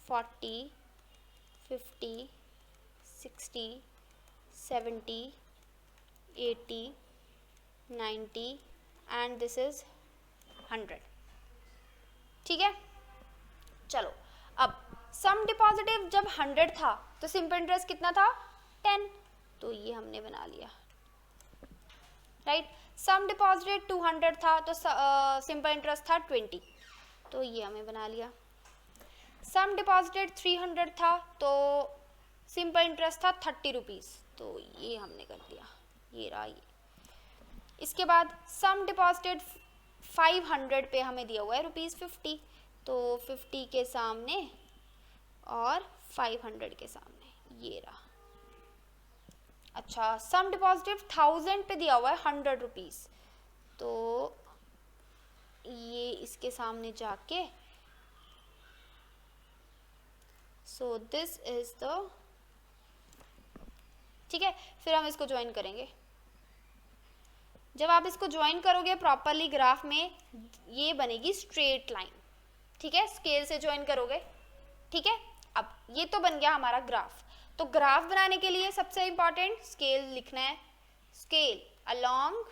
40 50 60 70 80 90 एंड दिस इज 100. ठीक है, चलो अब सम डिपॉजिटिव जब 100 था तो सिंपल इंटरेस्ट कितना था 10, तो ये हमने बना लिया. राइट. सम डिपॉजिटेड 200 था तो सिंपल इंटरेस्ट था 20, तो ये हमें बना लिया. सम डिपॉजिटेड 300 था तो सिंपल इंटरेस्ट था 30 रुपीज़, तो ये हमने कर दिया, ये रहा ये. इसके बाद सम डिपॉजिटेड 500 पे हमें दिया हुआ है ₹50, तो 50 के सामने और 500 के सामने ये रहा. अच्छा, सम डिपॉजिटेड 1000 पे दिया हुआ है 100 रुपीज़, तो ये इसके सामने जाके, सो दिस इज द, ठीक है, फिर हम इसको ज्वाइन करेंगे। जब आप इसको ज्वाइन करोगे प्रॉपरली ग्राफ में, ये बनेगी स्ट्रेट लाइन, ठीक है, स्केल से ज्वाइन करोगे, ठीक है। अब ये तो बन गया हमारा ग्राफ। तो ग्राफ बनाने के लिए सबसे इंपॉर्टेंट स्केल लिखना है। स्केल अलोंग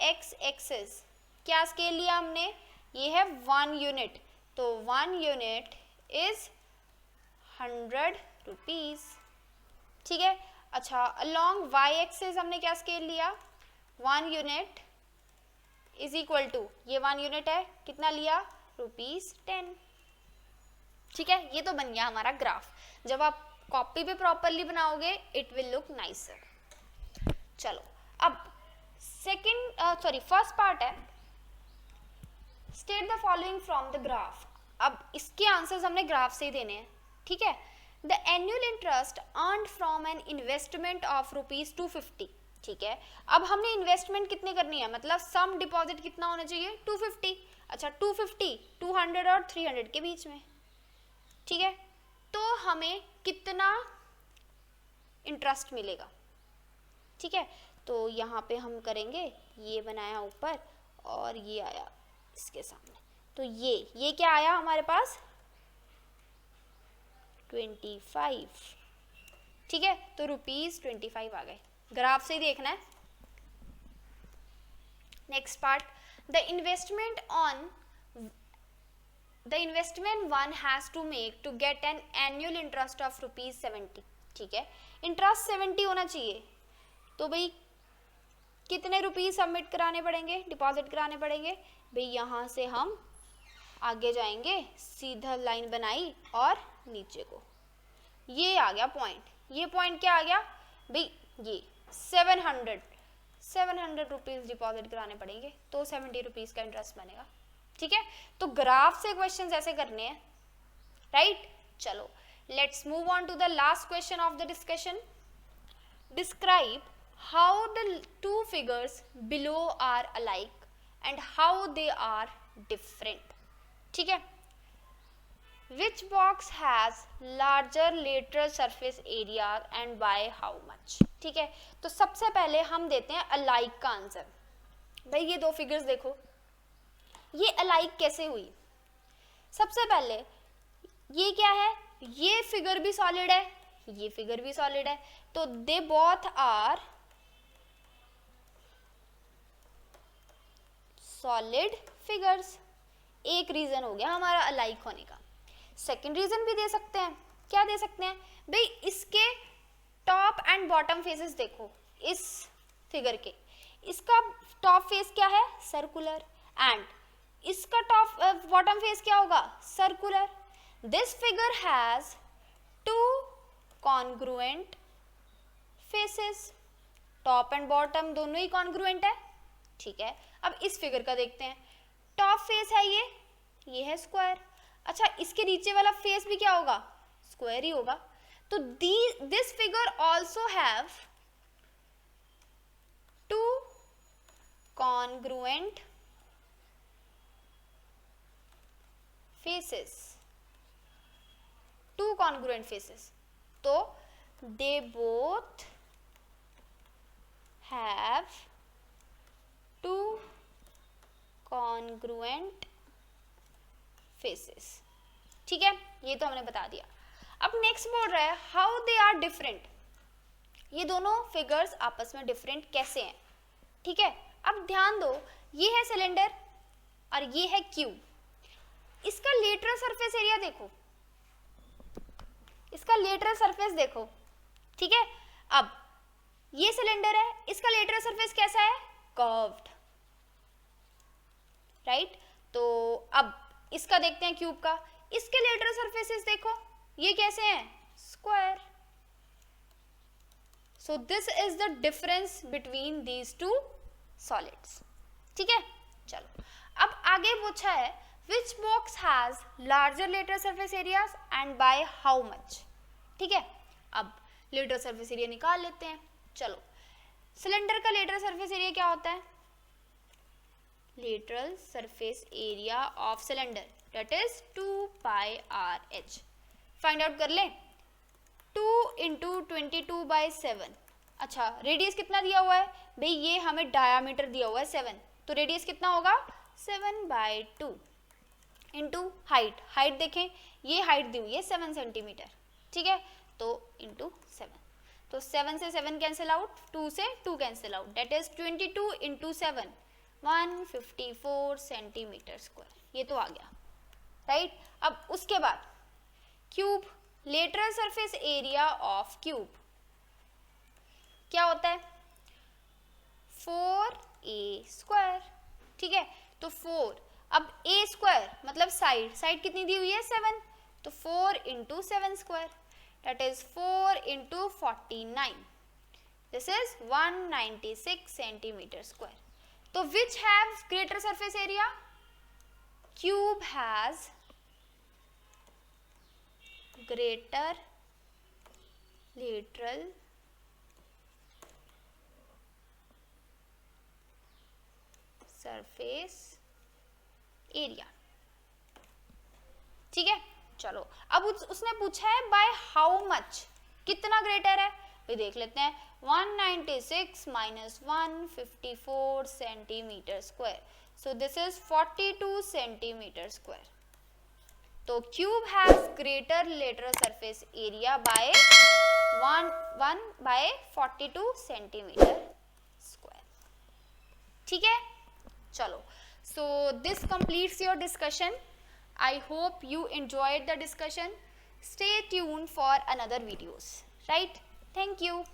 एक्स एक्सिस, क्या स्केल लिया हमने, ये है 1 यूनिट, तो 1 यूनिट इज 100 रुपीज, ठीक है। अच्छा, अलोंग वाई एक्सिस हमने क्या स्केल लिया, 1 यूनिट इज इक्वल टू, ये 1 यूनिट है, कितना लिया, ₹10, ठीक है। ये तो बन गया हमारा ग्राफ। जब आप कॉपी पे प्रॉपरली बनाओगे इट विल लुक नाइसर। चलो अब फर्स्ट पार्ट है, state the following from the graph. अब इसके आंसर्स हमने ग्राफ से ही देने हैं, ठीक है। The annual interest earned from an investment of ₹250, ठीक है। अब हमने इन्वेस्टमेंट कितनी करनी है, मतलब सम डिपॉजिट कितना होना चाहिए, 250। अच्छा, 250 200 और 300 के बीच में, ठीक है। तो हमें कितना इंटरेस्ट मिलेगा, ठीक है। तो यहाँ पे हम करेंगे, ये बनाया ऊपर और ये आया इसके सामने, तो ये क्या आया हमारे पास, 25, ठीक है। तो ₹25 आ गए, ग्राफ से ही देखना है। Next part, the investment one has to make to get an annual interest of ₹70, ठीक है। इंटरेस्ट 70 होना चाहिए, तो भाई कितने रुपीस सबमिट कराने पड़ेंगे, डिपॉजिट कराने पड़ेंगे भाई। यहाँ से हम आगे जाएंगे, सीधा लाइन बनाई और नीचे को, ये आ गया पॉइंट। ये पॉइंट क्या आ गया भाई, ये 700 रुपीज डिपॉजिट कराने पड़ेंगे, तो 70 रुपीज का इंटरेस्ट बनेगा, ठीक है। तो ग्राफ से क्वेश्चंस ऐसे करने हैं, राइट। चलो let's move on to the last question of the discussion. Describe how the two figures below are alike and how they are different, ठीक है। Which box has larger lateral surface area and by how much, ठीक है। तो सबसे पहले हम देते हैं अलाइक का आंसर। भाई ये दो फिगर्स देखो, ये अलाइक कैसे हुई। सबसे पहले ये क्या है, ये फिगर भी सॉलिड है, ये फिगर भी सॉलिड है, तो they both are solid figures. एक रीजन हो गया हमारा अलाइक होने का। सेकेंड रीजन भी दे सकते हैं, क्या दे सकते हैं भाई, इसके टॉप एंड बॉटम फेसेस देखो, इस फिगर के, इसका टॉप फेस क्या है, सर्कुलर, एंड इसका टॉप बॉटम फेस क्या होगा, circular. This figure has 2 congruent faces, top and bottom दोनों ही कॉन्ग्रुएंट है, ठीक है। अब इस फिगर का देखते हैं, टॉप फेस है ये है स्क्वायर। अच्छा, इसके नीचे वाला फेस भी क्या होगा, स्क्वायर ही होगा। तो this figure also have 2 congruent faces, 2 congruent faces, तो they both have 2 congruent faces, ठीक है। ये तो हमने बता दिया। अब नेक्स्ट बोल रहा है हाउ दे आर डिफरेंट, ये दोनों फिगर्स आपस में डिफरेंट कैसे हैं, ठीक है। अब ध्यान दो, ये है सिलेंडर और ये है क्यूब, इसका लेटरल सरफेस एरिया देखो, इसका लेटरल सरफेस देखो, ठीक है। अब ये सिलेंडर है, इसका लेटरल सरफेस कैसा है, कर्व्ड, राइट। तो अब इसका देखते हैं क्यूब का, इसके लेटरल सरफेसेस देखो, ये कैसे हैं, square. So this is the difference between these 2 solids, ठीक है। चलो अब आगे पूछा है which box has larger lateral surface areas and bye how much, ठीक है। अब लेटरल सरफेस एरिया निकाल लेते हैं। चलो, सिलेंडर का लेटरल सरफेस एरिया क्या होता है, lateral surface area of cylinder, that is 2 pi RH. Find out कर लें. 2 इंटू 22/7. अच्छा, रेडियस कितना दिया हुआ है भाई, ये हमें डायामीटर दिया हुआ है 7, तो रेडियस कितना होगा 7/2 इंटू हाइट. हाइट देखें, ये हाइट दी हुई है 7 सेंटीमीटर, ठीक है, तो इंटू 7. तो 7 से 7 कैंसिल आउट, 2 से 2 कैंसिल आउट, डेट इज 22 इंटू 7, 154 सेंटीमीटर स्क्वायर. ये तो आ गया, राइट. अब उसके बाद cube, lateral surface area of cube क्या होता है 4a², ठीक है. तो 4, अब a स्क्वायर मतलब साइड, साइड कितनी दी हुई है 7, तो 4 into 7 square, that is 4 into 49. This is 196 centimeter square. So which have greater surface area? Cube has greater lateral surface area. ठीक है, चलो अब उसने पूछा है बाय हाउ मच, कितना ग्रेटर है भी देख लेते हैं. 196 minus 154 centimetre square, so this is 42 centimetre square. तो cube has greater lateral surface area by 1/42 centimetre square. ठीक है, चलो. So this completes your discussion. I hope you enjoyed the discussion. Stay tuned for another videos. Right? Thank you.